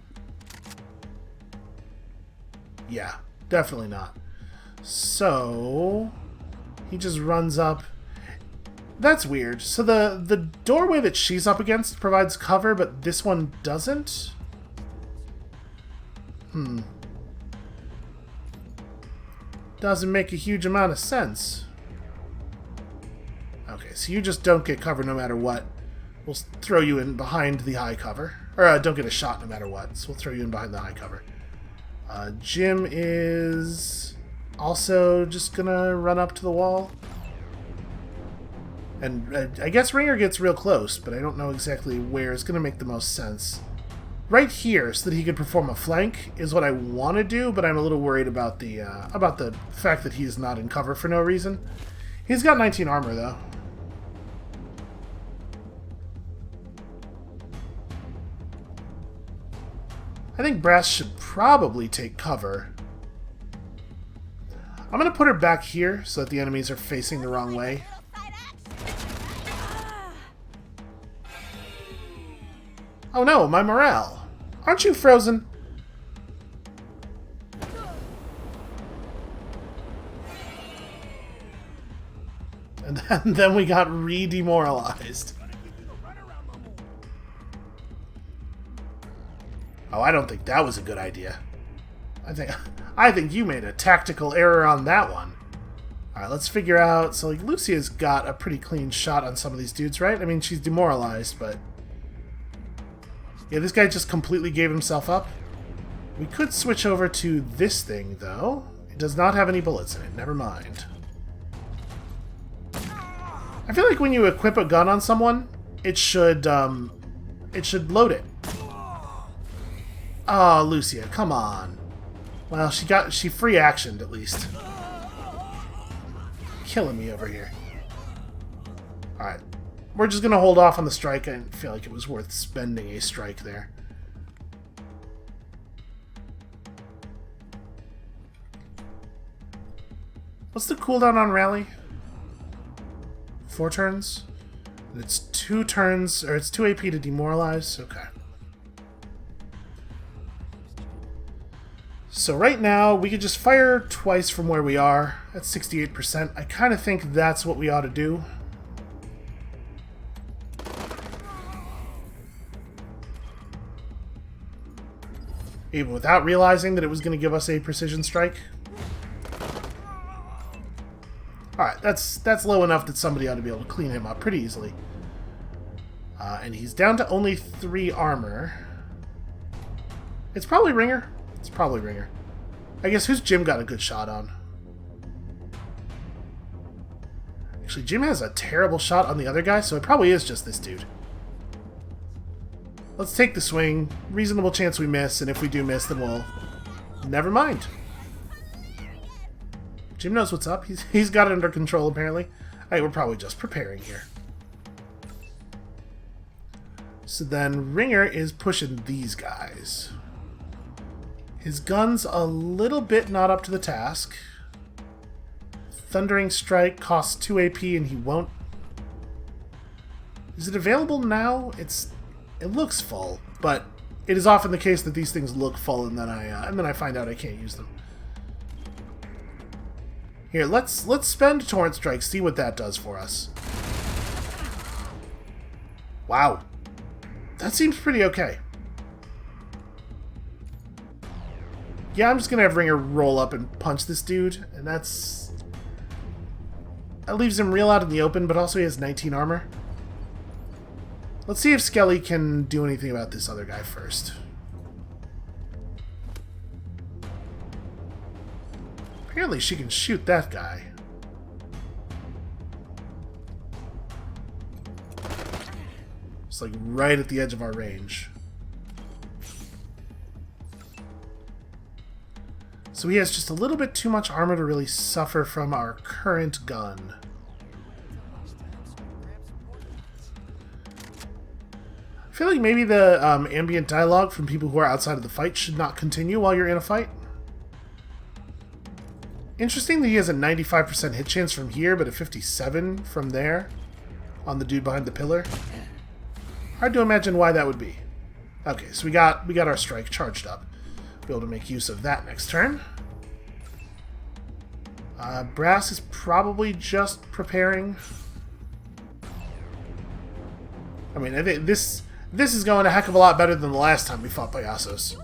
Yeah, definitely not. So he just runs up. That's weird. So the doorway that she's up against provides cover, but this one doesn't? Doesn't make a huge amount of sense. Okay, so you just don't get cover no matter what. We'll throw you in behind the high cover. Or don't get a shot no matter what, so we'll throw you in behind the high cover. Jim is also just gonna run up to the wall. And I guess Ringer gets real close, but I don't know exactly where is gonna make the most sense. right here so that he could perform a flank is what I want to do, but I'm a little worried about the fact that he's not in cover for no reason. He's got 19 armor, though. I think Brass should probably take cover. I'm going to put her back here so that the enemies are facing the wrong way. Oh no, my morale. Aren't you frozen? And then we got re-demoralized. Oh, I don't think that was a good idea. I think you made a tactical error on that one. Alright, let's figure out... So, like, Lucia's got a pretty clean shot on some of these dudes, right? I mean, she's demoralized, but... Yeah, this guy just completely gave himself up. We could switch over to this thing, though. It does not have any bullets in it. Never mind. I feel like when you equip a gun on someone, it should load it. Oh, Lucia, come on. Well, she free actioned at least. Killing me over here. Alright. We're just gonna hold off on the strike. I didn't feel like it was worth spending a strike there. What's the cooldown on rally? 4 turns? And it's 2 turns, or it's 2 AP to demoralize? Okay. So right now, we could just fire twice from where we are. That's 68%. I kind of think that's what we ought to do. Even without realizing that it was going to give us a precision strike. Alright, that's low enough that somebody ought to be able to clean him up pretty easily. And he's down to only 3 armor. It's probably Ringer. It's probably Ringer. I guess who's Jim got a good shot on? Actually, Jim has a terrible shot on the other guy, so it probably is just this dude. Let's take the swing. Reasonable chance we miss, and if we do miss, then we'll... Never mind. Jim knows what's up. He's got it under control, apparently. Hey, we're probably just preparing here. So then Ringer is pushing these guys. His gun's a little bit not up to the task. Thundering Strike costs 2 AP and he won't... Is it available now? It looks full, but it is often the case that these things look full and then I find out I can't use them. Here, let's spend Torrent Strike, see what that does for us. Wow. That seems pretty okay. Yeah, I'm just gonna have Ringer roll up and punch this dude, and that leaves him real out in the open, but also he has 19 armor. Let's see if Skelly can do anything about this other guy first. Apparently she can shoot that guy. It's like right at the edge of our range. So he has just a little bit too much armor to really suffer from our current gun. I feel like maybe the ambient dialogue from people who are outside of the fight should not continue while you're in a fight. Interesting that he has a 95% hit chance from here, but a 57 from there on the dude behind the pillar. Hard to imagine why that would be. Okay, so we got our strike charged up. Be able to make use of that next turn. Brass is probably just preparing. I mean, I think this is going a heck of a lot better than the last time we fought Payasos.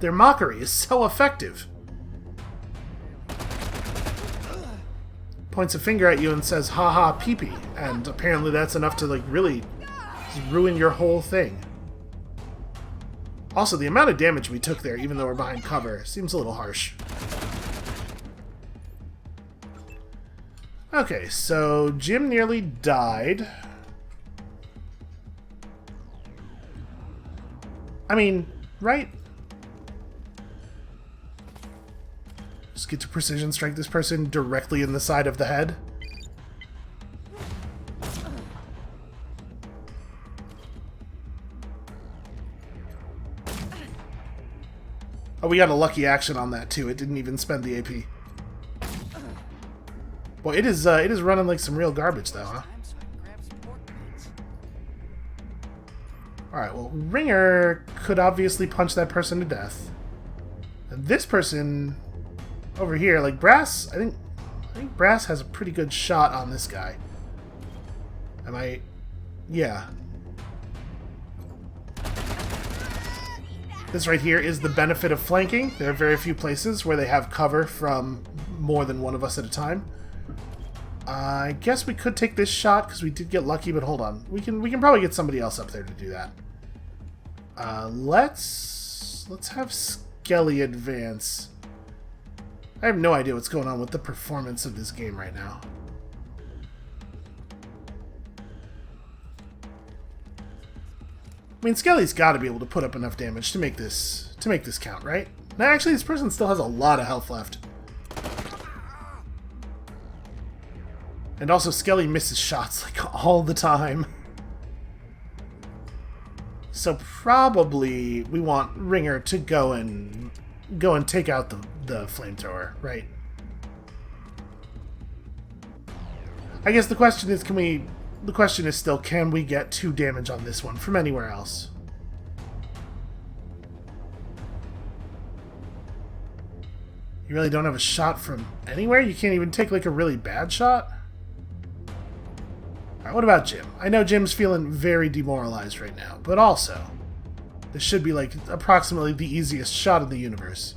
Their mockery is so effective. Points a finger at you and says, "Ha-ha, pee-pee," and apparently that's enough to like really ruin your whole thing. Also, the amount of damage we took there, even though we're behind cover, seems a little harsh. Okay, so Jim nearly died. I mean, right? Just get to precision strike this person directly in the side of the head. Oh, we got a lucky action on that too. It didn't even spend the AP. Boy, it is running like some real garbage though, huh? Alright, well, Ringer could obviously punch that person to death. And this person over here, like Brass, I think Brass has a pretty good shot on this guy. Am I? Yeah. This right here is the benefit of flanking. There are very few places where they have cover from more than one of us at a time. I guess we could take this shot because we did get lucky, but hold on. We can probably get somebody else up there to do that. Let's have Skelly advance. I have no idea what's going on with the performance of this game right now. I mean, Skelly's got to be able to put up enough damage to make this count, right? Now, actually, this person still has a lot of health left. And also, Skelly misses shots like all the time. So probably we want Ringer to go and take out the flamethrower, right? I guess the question is, can we get 2 damage on this one from anywhere else? You really don't have a shot from anywhere? You can't even take like a really bad shot? Alright, what about Jim? I know Jim's feeling very demoralized right now, but also, this should be like approximately the easiest shot in the universe.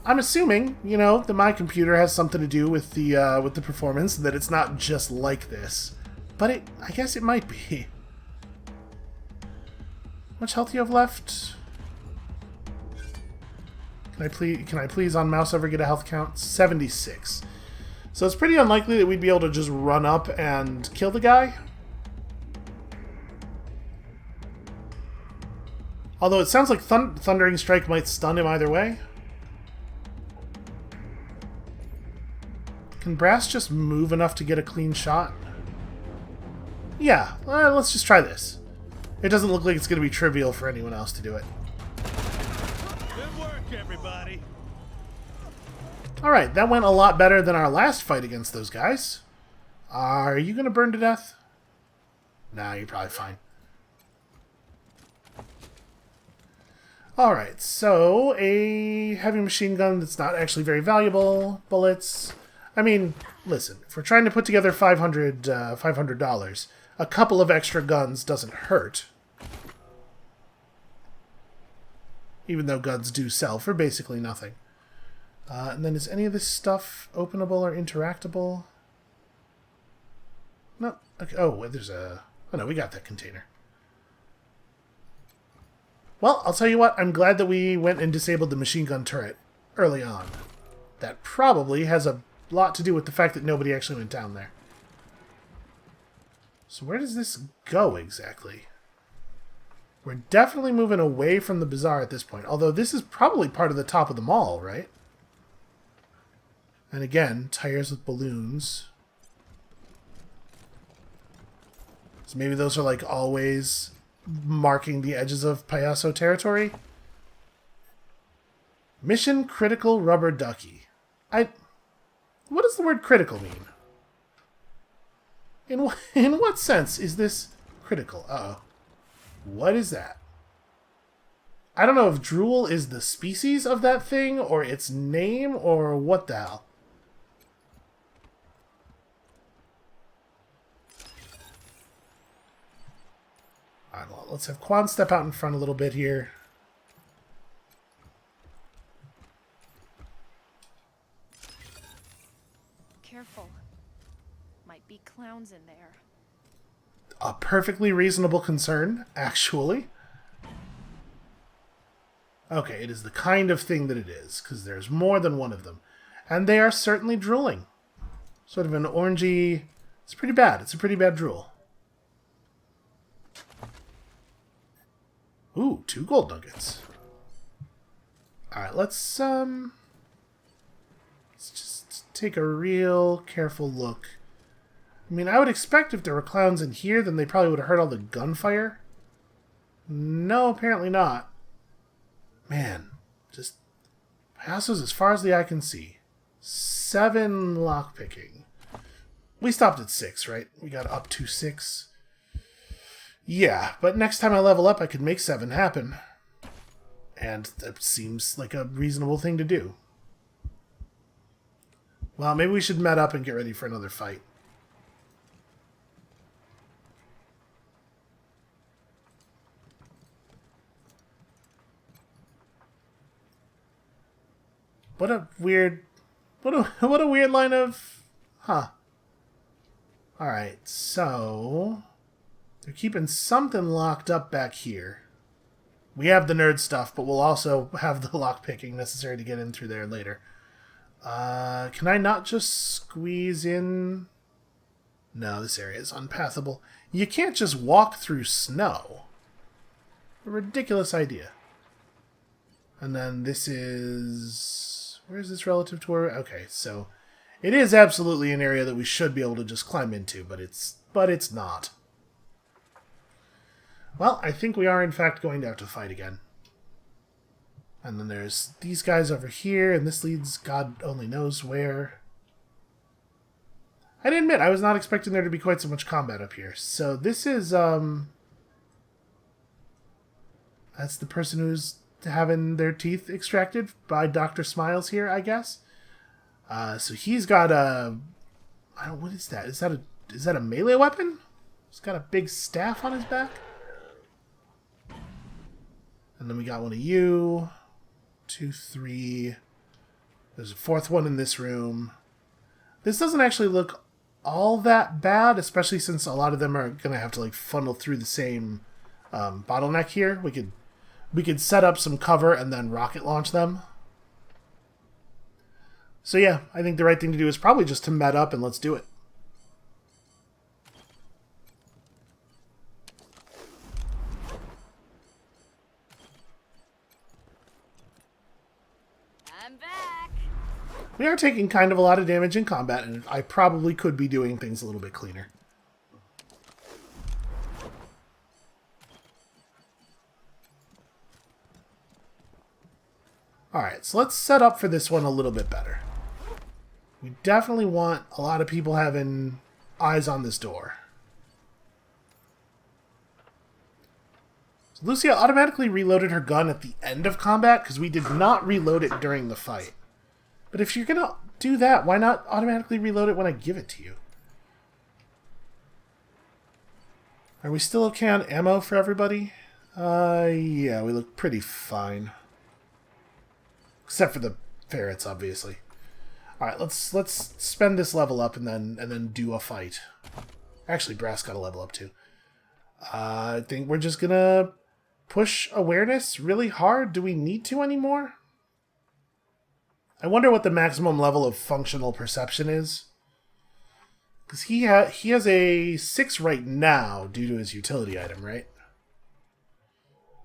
I'm assuming, you know, that my computer has something to do with the performance, that it's not just like this. But I guess it might be. How much health do you have left? Can I please on mouse over get a health count? 76. So it's pretty unlikely that we'd be able to just run up and kill the guy. Although it sounds like Thundering Strike might stun him either way. Can Brass just move enough to get a clean shot? Yeah, let's just try this. It doesn't look like it's going to be trivial for anyone else to do it. Good work, everybody. Alright, that went a lot better than our last fight against those guys. Are you going to burn to death? Nah, you're probably fine. Alright, so a heavy machine gun that's not actually very valuable. Bullets. I mean, listen, if we're trying to put together $500, a couple of extra guns doesn't hurt. Even though guns do sell for basically nothing. And then is any of this stuff openable or interactable? No. Okay. Oh, there's a... Oh no, we got that container. Well, I'll tell you what, I'm glad that we went and disabled the machine gun turret early on. That probably has a lot to do with the fact that nobody actually went down there. So where does this go exactly? We're definitely moving away from the bazaar at this point, although this is probably part of the top of the mall, right? And again, tires with balloons. So maybe those are like always marking the edges of Payaso territory. Mission Critical Rubber Ducky. What does the word critical mean? In what sense is this critical? Uh-oh. What is that? I don't know if drool is the species of that thing, or its name, or what the hell. Alright, well, let's have Quan step out in front a little bit here. Careful. Might be clowns in there. A perfectly reasonable concern, actually. Okay, it is the kind of thing that it is, because there's more than one of them. And they are certainly drooling. Sort of an orangey... It's pretty bad. It's a pretty bad drool. Ooh, 2 gold nuggets. Alright, let's just take a real careful look. I mean, I would expect if there were clowns in here, then they probably would have heard all the gunfire. No, apparently not. Man, just passes as far as the eye can see. 7 lockpicking. We stopped at 6, right? We got up to 6. Yeah, but next time I level up, I could make 7 happen. And that seems like a reasonable thing to do. Well, maybe we should met up and get ready for another fight. What a weird line of... Huh. Alright, so... They're keeping something locked up back here. We have the nerd stuff, but we'll also have the lockpicking necessary to get in through there later. Can I not just squeeze in? No, this area is unpathable. You can't just walk through snow. A ridiculous idea. And then this is... Where is this relative to where... Okay, so... It is absolutely an area that we should be able to just climb into, but it's not. Well, I think we are in fact going to have to fight again. And then there's these guys over here, and this leads God only knows where. I admit, I was not expecting there to be quite so much combat up here. So this is, that's the person who's having their teeth extracted by Dr. Smiles here, I guess. So he's got a... what is that? Is that a melee weapon? He's got a big staff on his back? And then we got one of you. 2, 3. There's a 4th one in this room. This doesn't actually look all that bad, especially since a lot of them are going to have to like funnel through the same bottleneck here. We could set up some cover and then rocket launch them. So yeah, I think the right thing to do is probably just to met up and let's do it. I'm back. We are taking kind of a lot of damage in combat, and I probably could be doing things a little bit cleaner. Alright, so let's set up for this one a little bit better. We definitely want a lot of people having eyes on this door. So Lucia automatically reloaded her gun at the end of combat because we did not reload it during the fight. But if you're going to do that, why not automatically reload it when I give it to you? Are we still okay on ammo for everybody? Yeah, we look pretty fine. Except for the ferrets, obviously. Alright, let's spend this level up and then do a fight. Actually, Brass got a level up too. I think we're just gonna push awareness really hard. Do we need to anymore? I wonder what the maximum level of functional perception is. Because he has a 6 right now due to his utility item, right?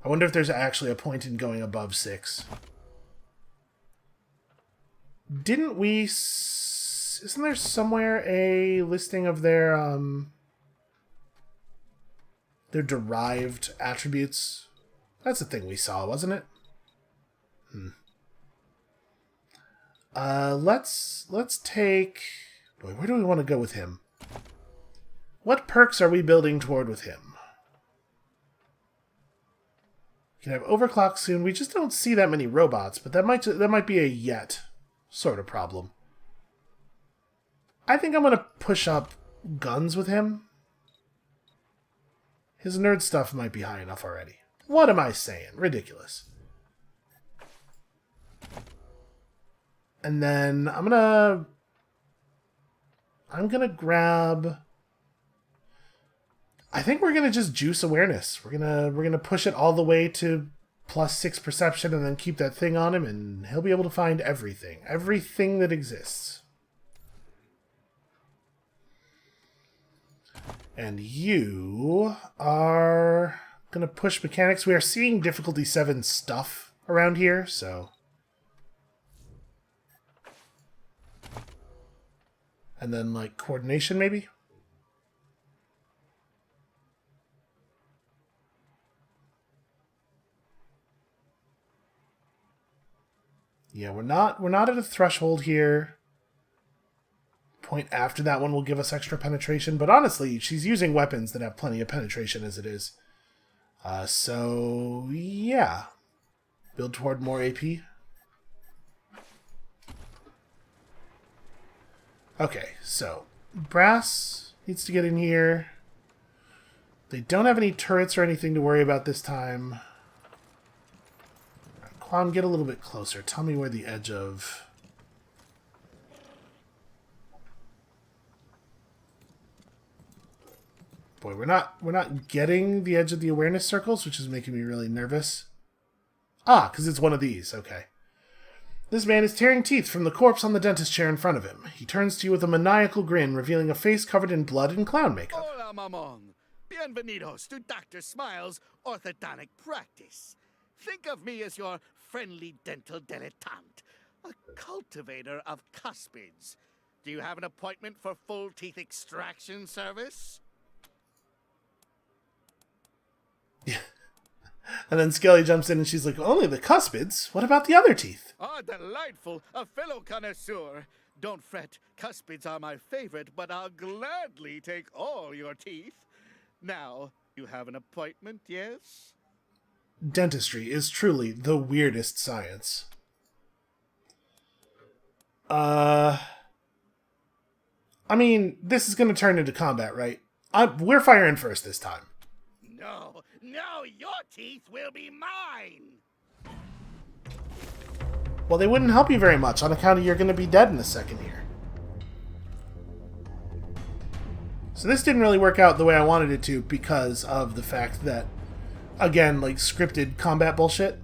I wonder if there's actually a point in going above 6. Didn't we... Isn't there somewhere a listing of their derived attributes? That's the thing we saw, wasn't it? Let's take... Boy, where do we want to go with him? What perks are we building toward with him? We can have overclock soon. We just don't see that many robots, but that might be a yet sort of problem. I think I'm going to push up guns with him. His nerd stuff might be high enough already. What am I saying? Ridiculous. And then I'm gonna grab... I think we're gonna just juice awareness. We're gonna push it all the way to +6 perception and then keep that thing on him, and he'll be able to find everything. Everything that exists. And you are going to push mechanics. We are seeing difficulty 7 stuff around here, so... And then, like, coordination, maybe? Yeah, we're not at a threshold here. Point after that one will give us extra penetration, but honestly, she's using weapons that have plenty of penetration as it is. So, yeah. Build toward more AP. Okay, so brass needs to get in here. They don't have any turrets or anything to worry about this time. Quan, get a little bit closer. Tell me where the edge of... Boy, we're not getting the edge of the awareness circles, which is making me really nervous. Ah, because it's one of these. Okay. This man is tearing teeth from the corpse on the dentist chair in front of him. He turns to you with a maniacal grin, revealing a face covered in blood and clown makeup. Hola, mamon. Bienvenidos to Dr. Smile's orthodontic practice. Think of me as your friendly dental dilettante, a cultivator of cuspids. Do you have an appointment for full teeth extraction service? And then Skelly jumps in and she's like, only the cuspids? What about the other teeth? Ah, delightful, a fellow connoisseur. Don't fret, cuspids are my favorite, but I'll gladly take all your teeth. Now, you have an appointment, yes? Dentistry is truly the weirdest science. I mean, this is going to turn into combat, right? We're firing first this time. No, your teeth will be mine! Well, they wouldn't help you very much on account of you're going to be dead in a second here. So this didn't really work out the way I wanted it to because of the fact that, again, like, scripted combat bullshit.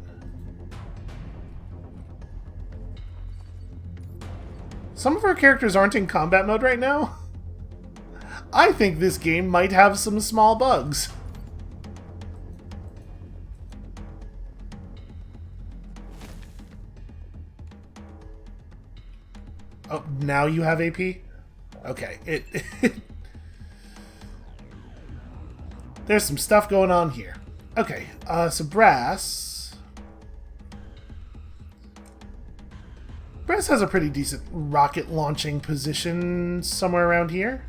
Some of our characters aren't in combat mode right now. I think this game might have some small bugs. Oh, now you have AP? Okay, there's some stuff going on here. Okay, so Brass has a pretty decent rocket launching position somewhere around here.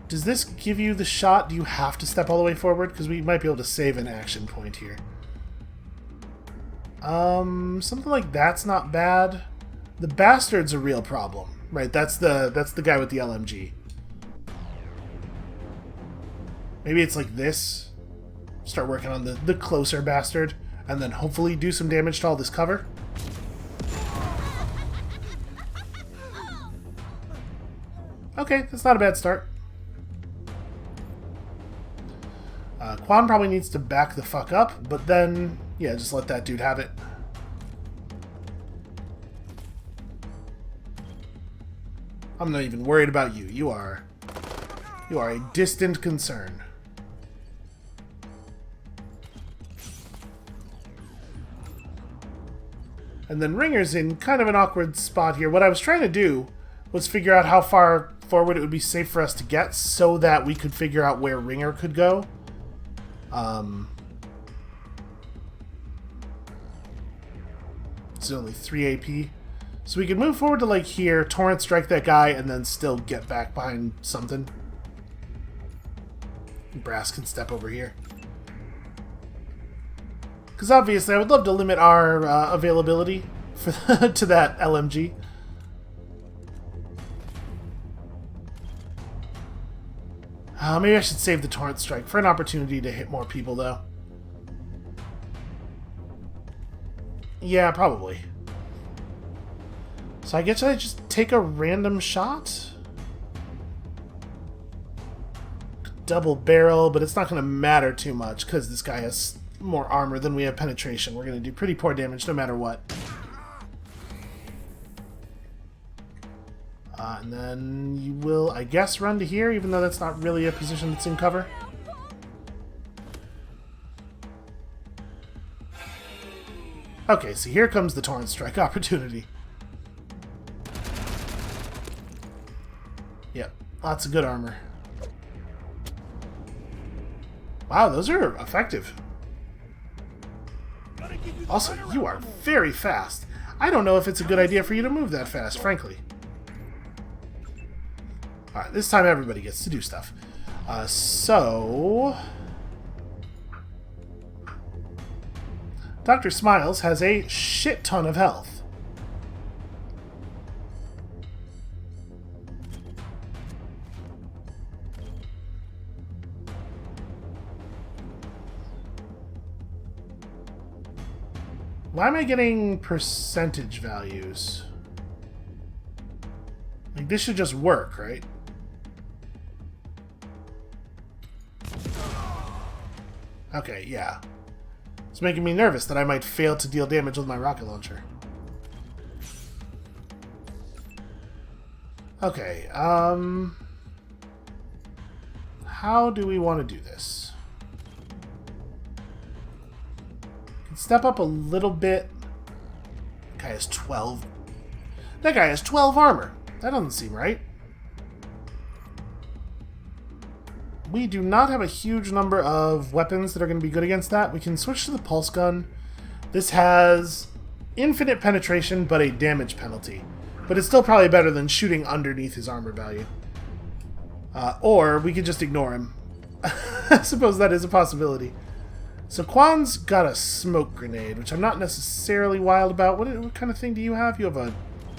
Does this give you the shot? Do you have to step all the way forward? Because we might be able to save an action point here. Something like that's not bad. The bastard's a real problem, right? That's the guy with the LMG. Maybe it's like this. Start working on the closer bastard, and then hopefully do some damage to all this cover. Okay, that's not a bad start. Quan probably needs to back the fuck up, but then, yeah, just let that dude have it. I'm not even worried about you. You are a distant concern. And then Ringer's in kind of an awkward spot here. What I was trying to do was figure out how far forward it would be safe for us to get so that we could figure out where Ringer could go. It's only 3 AP. So we could move forward to like here, torrent strike that guy, and then still get back behind something. Brass can step over here. Because obviously I would love to limit our availability for to that LMG. Maybe I should save the torrent strike for an opportunity to hit more people, though. Yeah, probably. So I guess I just take a random shot? Double barrel, but it's not going to matter too much because this guy has more armor than we have penetration. We're going to do pretty poor damage no matter what. And then you will, I guess, run to here, even though that's not really a position that's in cover. Okay, so here comes the Torrent Strike opportunity. Yep, lots of good armor. Wow, those are effective. Also, you are very fast. I don't know if it's a good idea for you to move that fast, frankly. Alright, this time everybody gets to do stuff. So... Dr. Smiles has a shit ton of health. Why am I getting percentage values? Like, this should just work, right? Okay, yeah. It's making me nervous that I might fail to deal damage with my rocket launcher. Okay, how do we want to do this? Step up a little bit. That guy has 12. That guy has 12 armor. That doesn't seem right. We do not have a huge number of weapons that are going to be good against that. We can switch to the pulse gun. This has infinite penetration, but a damage penalty. But it's still probably better than shooting underneath his armor value. Or we could just ignore him. I suppose that is a possibility. So Quan's got a smoke grenade, which I'm not necessarily wild about. What kind of thing do you have? You have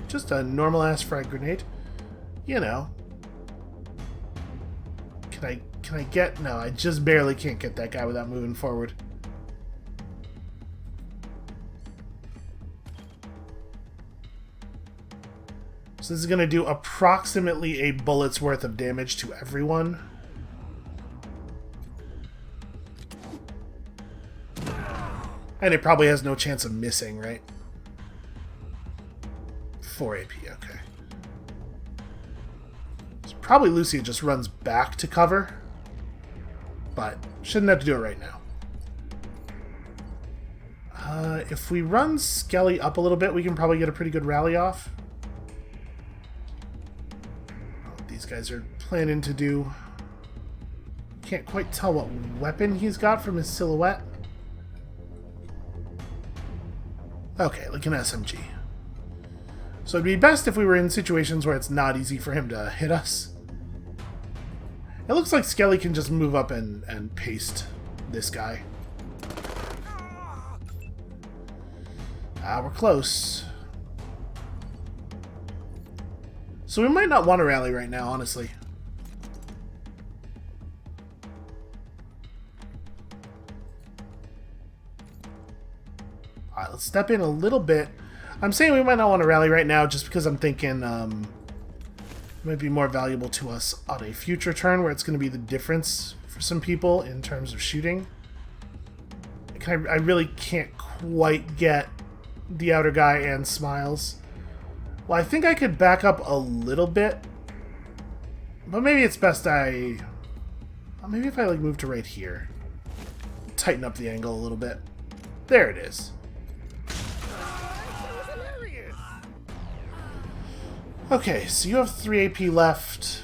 just a normal-ass frag grenade. You know. Can I get... No, I just barely can't get that guy without moving forward. So this is going to do approximately a bullet's worth of damage to everyone. And it probably has no chance of missing, right? 4 AP, okay. So probably Lucia just runs back to cover. But shouldn't have to do it right now. If we run Skelly up a little bit, we can probably get a pretty good rally off. What these guys are planning to do. Can't quite tell what weapon he's got from his silhouette. Okay, like an SMG. So it'd be best if we were in situations where it's not easy for him to hit us. It looks like Skelly can just move up and paste this guy. We're close. So we might not want to rally right now, honestly. Alright, let's step in a little bit. I'm saying we might not want to rally right now just because I'm thinking it might be more valuable to us on a future turn where it's going to be the difference for some people in terms of shooting. I really can't quite get the outer guy and Smiles. Well, I think I could back up a little bit, but maybe it's best maybe if I like move to right here, tighten up the angle a little bit. There it is. Okay, so you have 3 AP left.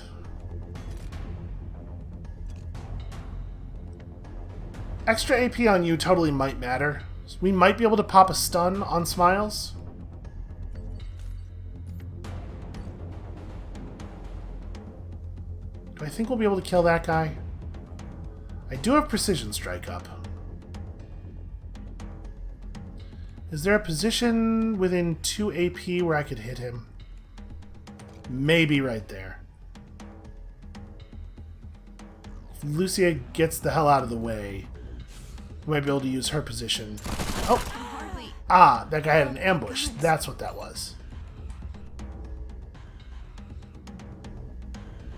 Extra AP on you totally might matter. So we might be able to pop a stun on Smiles. Do I think we'll be able to kill that guy? I do have Precision Strike up. Is there a position within 2 AP where I could hit him? Maybe right there. If Lucia gets the hell out of the way, we might be able to use her position. Oh! Ah, that guy had an ambush. That's what that was.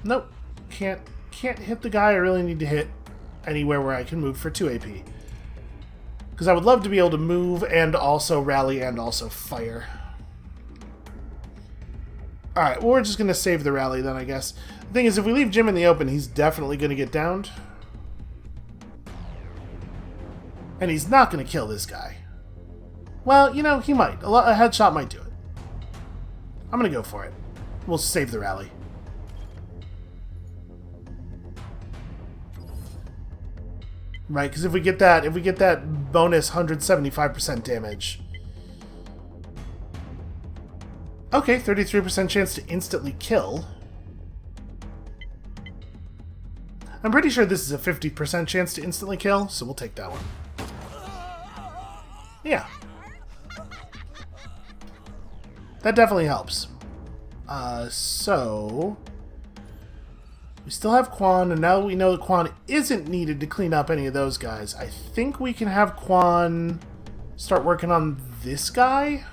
Nope. Can't hit the guy I really need to hit anywhere where I can move for 2 AP. Because I would love to be able to move and also rally and also fire. Alright, well, we're just going to save the rally then, I guess. The thing is, if we leave Jim in the open, he's definitely going to get downed. And he's not going to kill this guy. Well, you know, he might. A headshot might do it. I'm going to go for it. We'll save the rally. Right, because if we get that bonus 175% damage. Okay, 33% chance to instantly kill. I'm pretty sure this is a 50% chance to instantly kill, so we'll take that one. Yeah. That definitely helps. So... we still have Quan, and now that we know that Quan isn't needed to clean up any of those guys, I think we can have Quan start working on this guy?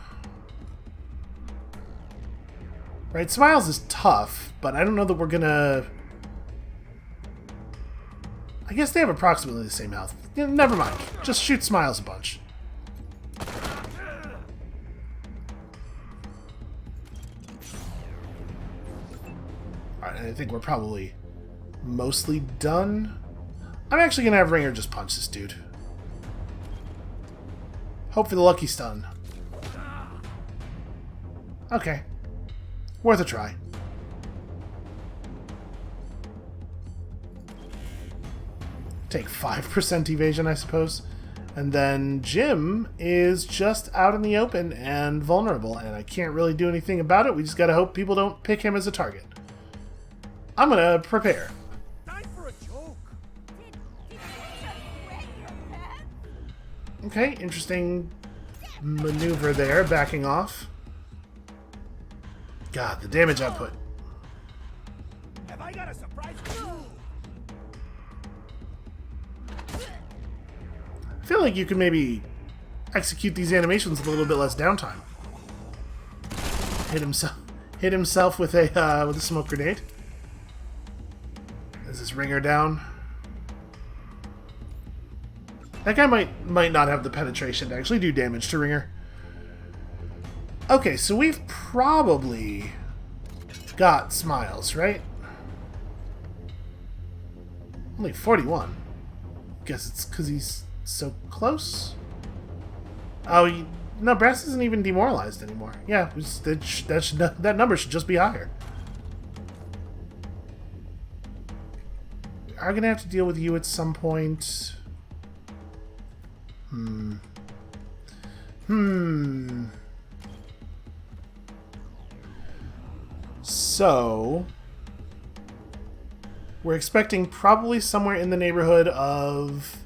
Right, Smiles is tough, but I don't know that we're gonna... I guess they have approximately the same health. Yeah, never mind. Just shoot Smiles a bunch. Alright, I think we're probably mostly done. I'm actually gonna have Ringer just punch this dude. Hope for the lucky stun. Okay. Worth a try. Take 5% evasion, I suppose. And then Jim is just out in the open and vulnerable, and I can't really do anything about it. We just gotta hope people don't pick him as a target. I'm gonna prepare. Okay, interesting maneuver there, backing off. God, the damage output. Have I got a surprise for you? I feel like you could maybe execute these animations with a little bit less downtime. Hit himself with a smoke grenade. Is this Ringer down? That guy might not have the penetration to actually do damage to Ringer. Okay, so we've probably got Smiles, right? Only 41. Guess it's because he's so close? Oh, no, Brass isn't even demoralized anymore. Yeah, that number should just be higher. We are going to have to deal with you at some point. So, we're expecting probably somewhere in the neighborhood of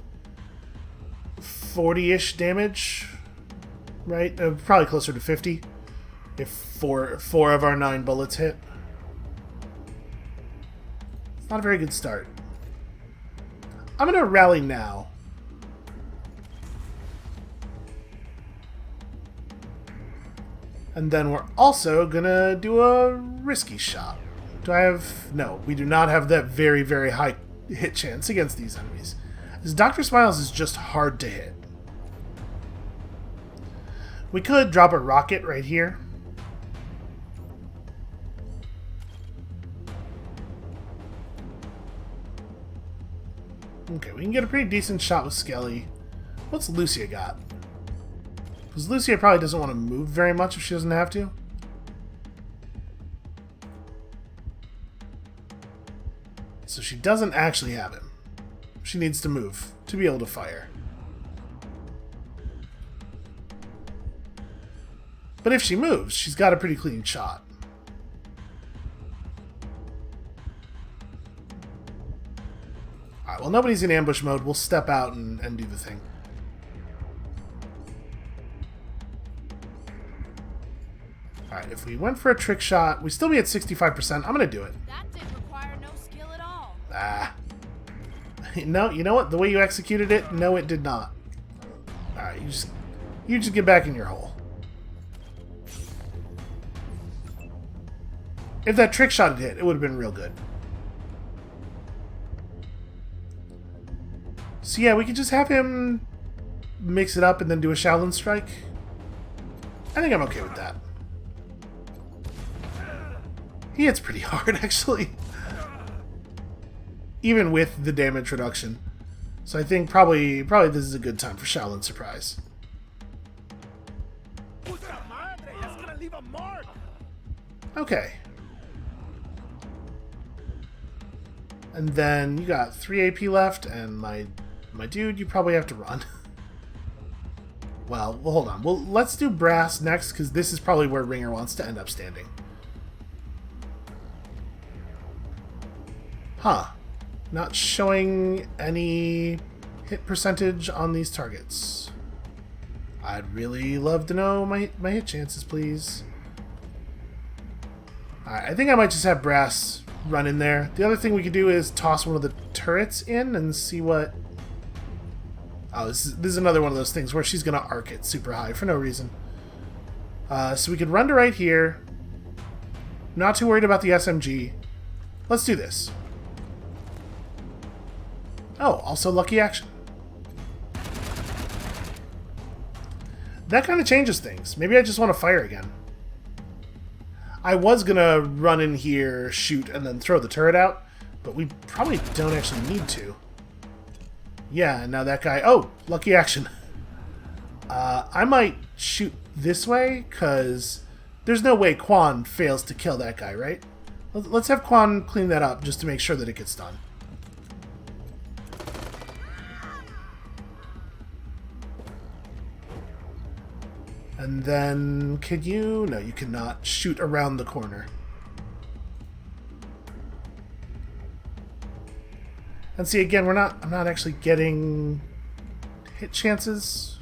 40-ish damage, right? Probably closer to 50 if four of our 9 bullets hit. It's not a very good start. I'm going to rally now. And then we're also gonna do a risky shot. Do I have... No, we do not have that very, very high hit chance against these enemies. This Dr. Smiles is just hard to hit. We could drop a rocket right here. Okay, we can get a pretty decent shot with Skelly. What's Lucia got? Because Lucia probably doesn't want to move very much if she doesn't have to. So she doesn't actually have him. She needs to move to be able to fire. But if she moves, she's got a pretty clean shot. Alright, well, nobody's in ambush mode. We'll step out and do the thing. Alright, if we went for a trick shot, we'd still be at 65%. I'm going to do it. That didn't require no skill at all. Ah. No, you know what? The way you executed it, no, it did not. Alright, you just get back in your hole. If that trick shot had hit, it would have been real good. So yeah, we could just have him mix it up and then do a Shaolin strike. I think I'm okay with that. He hits pretty hard, actually. Even with the damage reduction. So I think probably this is a good time for Shaolin Surprise. Okay. And then you got 3 AP left, and my dude, you probably have to run. Well, hold on. Well, let's do Brass next, because this is probably where Ringer wants to end up standing. Huh. Not showing any hit percentage on these targets. I'd really love to know my hit chances, please. Alright, I think I might just have Brass run in there. The other thing we could do is toss one of the turrets in and see what... Oh, this is another one of those things where she's going to arc it super high for no reason. So we could run to right here. Not too worried about the SMG. Let's do this. Oh, also lucky action. That kind of changes things. Maybe I just want to fire again. I was going to run in here, shoot, and then throw the turret out, but we probably don't actually need to. Yeah, and now that guy... Oh, lucky action. I might shoot this way, because there's no way Quan fails to kill that guy, right? Let's have Quan clean that up just to make sure that it gets done. And then, could you? No, you cannot shoot around the corner. And see, again, I'm not actually getting hit chances.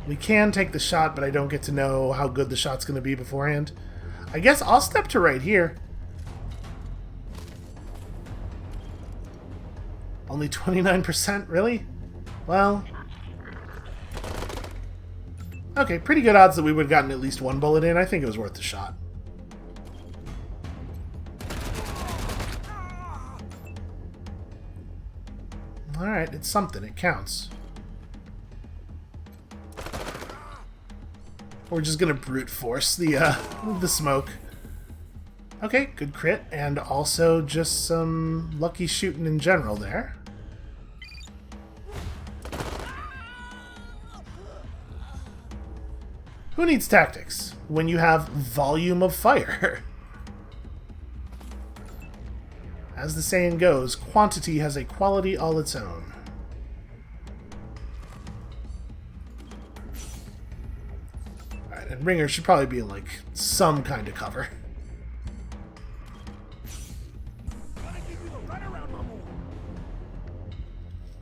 We can take the shot, but I don't get to know how good the shot's going to be beforehand. I guess I'll step to right here. Only 29%, really? Well... Okay, pretty good odds that we would have gotten at least one bullet in. I think it was worth the shot. Alright, it's something. It counts. We're just gonna brute force the smoke. Okay, good crit, and also just some lucky shooting in general there. Who needs tactics when you have volume of fire? As the saying goes, quantity has a quality all its own. Alright, and Ringer should probably be in, like, some kind of cover.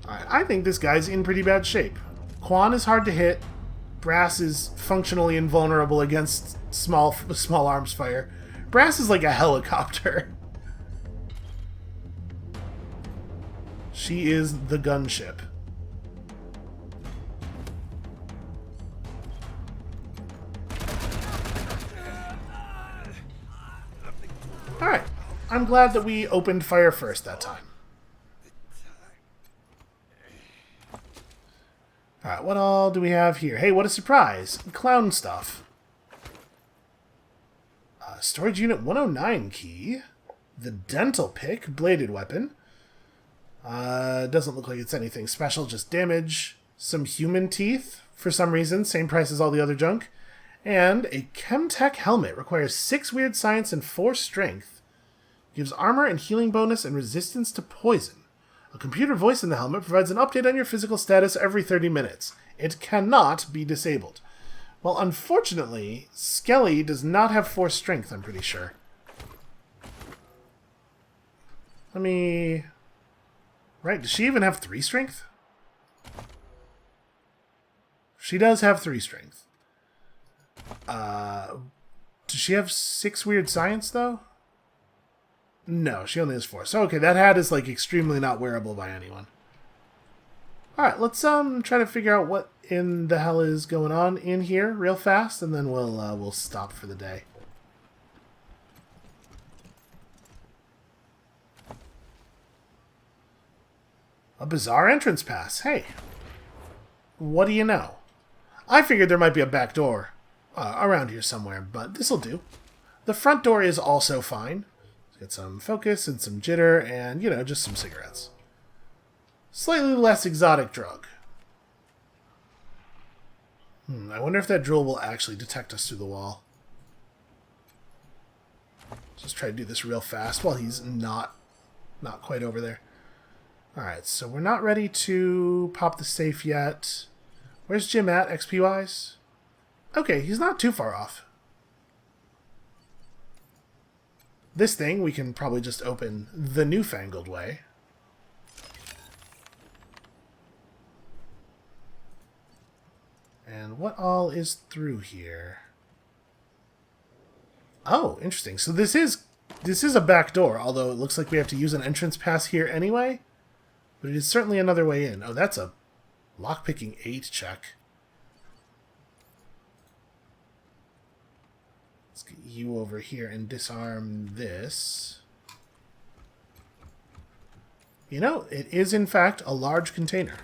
Alright, I think this guy's in pretty bad shape. Quan is hard to hit. Brass is functionally invulnerable against small arms fire. Brass is like a helicopter. She is the gunship. Alright. I'm glad that we opened fire first that time. Alright, what all do we have here? Hey, what a surprise! Clown stuff. Storage unit 109 key. The dental pick, bladed weapon. Doesn't look like it's anything special, just damage. Some human teeth, for some reason, same price as all the other junk. And a Chemtech helmet, requires 6 weird science and 4 strength. Gives armor and healing bonus and resistance to poison. A computer voice in the helmet provides an update on your physical status every 30 minutes. It cannot be disabled. Well, unfortunately, Skelly does not have 4 strength, I'm pretty sure. Let me... Right, does she even have 3 strength? She does have 3 strength. Does she have 6 weird science, though? No, she only has 4. So, okay, that hat is, like, extremely not wearable by anyone. Alright, let's try to figure out what in the hell is going on in here real fast, and then we'll stop for the day. A bazaar entrance pass. Hey, what do you know? I figured there might be a back door around here somewhere, but this'll do. The front door is also fine. Let's get some focus and some jitter and, you know, just some cigarettes. Slightly less exotic drug. I wonder if that drill will actually detect us through the wall. Just try to do this real fast while he's not quite over there. Alright, so we're not ready to pop the safe yet. Where's Jim at, XP-wise? Okay, he's not too far off. This thing we can probably just open the newfangled way. And what all is through here? Oh, interesting. So this is a back door, although it looks like we have to use an entrance pass here anyway. But it is certainly another way in. Oh, that's a lockpicking 8 check. Let's get you over here and disarm this. You know, it is in fact a large container.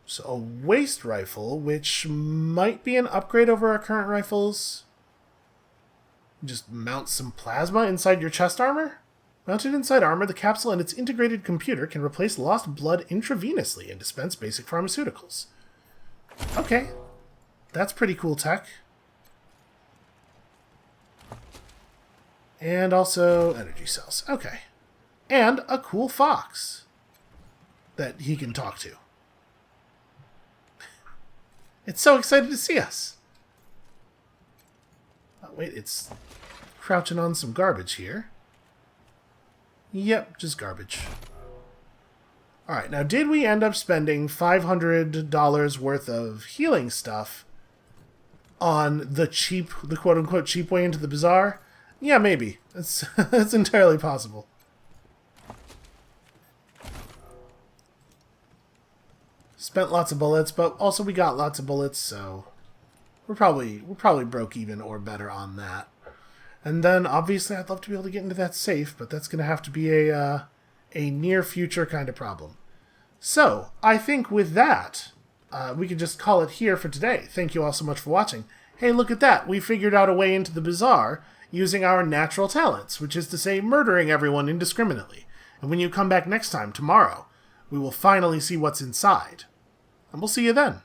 So a waste rifle, which might be an upgrade over our current rifles. Just mount some plasma inside your chest armor? Mounted inside armor, the capsule and its integrated computer can replace lost blood intravenously and dispense basic pharmaceuticals. Okay. That's pretty cool tech. And also energy cells. Okay. And a cool fox that he can talk to. It's so excited to see us. Oh, wait, it's crouching on some garbage here. Yep, just garbage. Alright, now did we end up spending $500 worth of healing stuff on the quote-unquote cheap way into the bazaar? Yeah, maybe. That's entirely possible. Spent lots of bullets, but also we got lots of bullets, so we're probably broke even or better on that. And then obviously I'd love to be able to get into that safe, but that's going to have to be a near future kind of problem. So I think with that, we can just call it here for today. Thank you all so much for watching. Hey, look at that! We figured out a way into the bazaar using our natural talents, which is to say murdering everyone indiscriminately. And when you come back next time, tomorrow, we will finally see what's inside. And we'll see you then.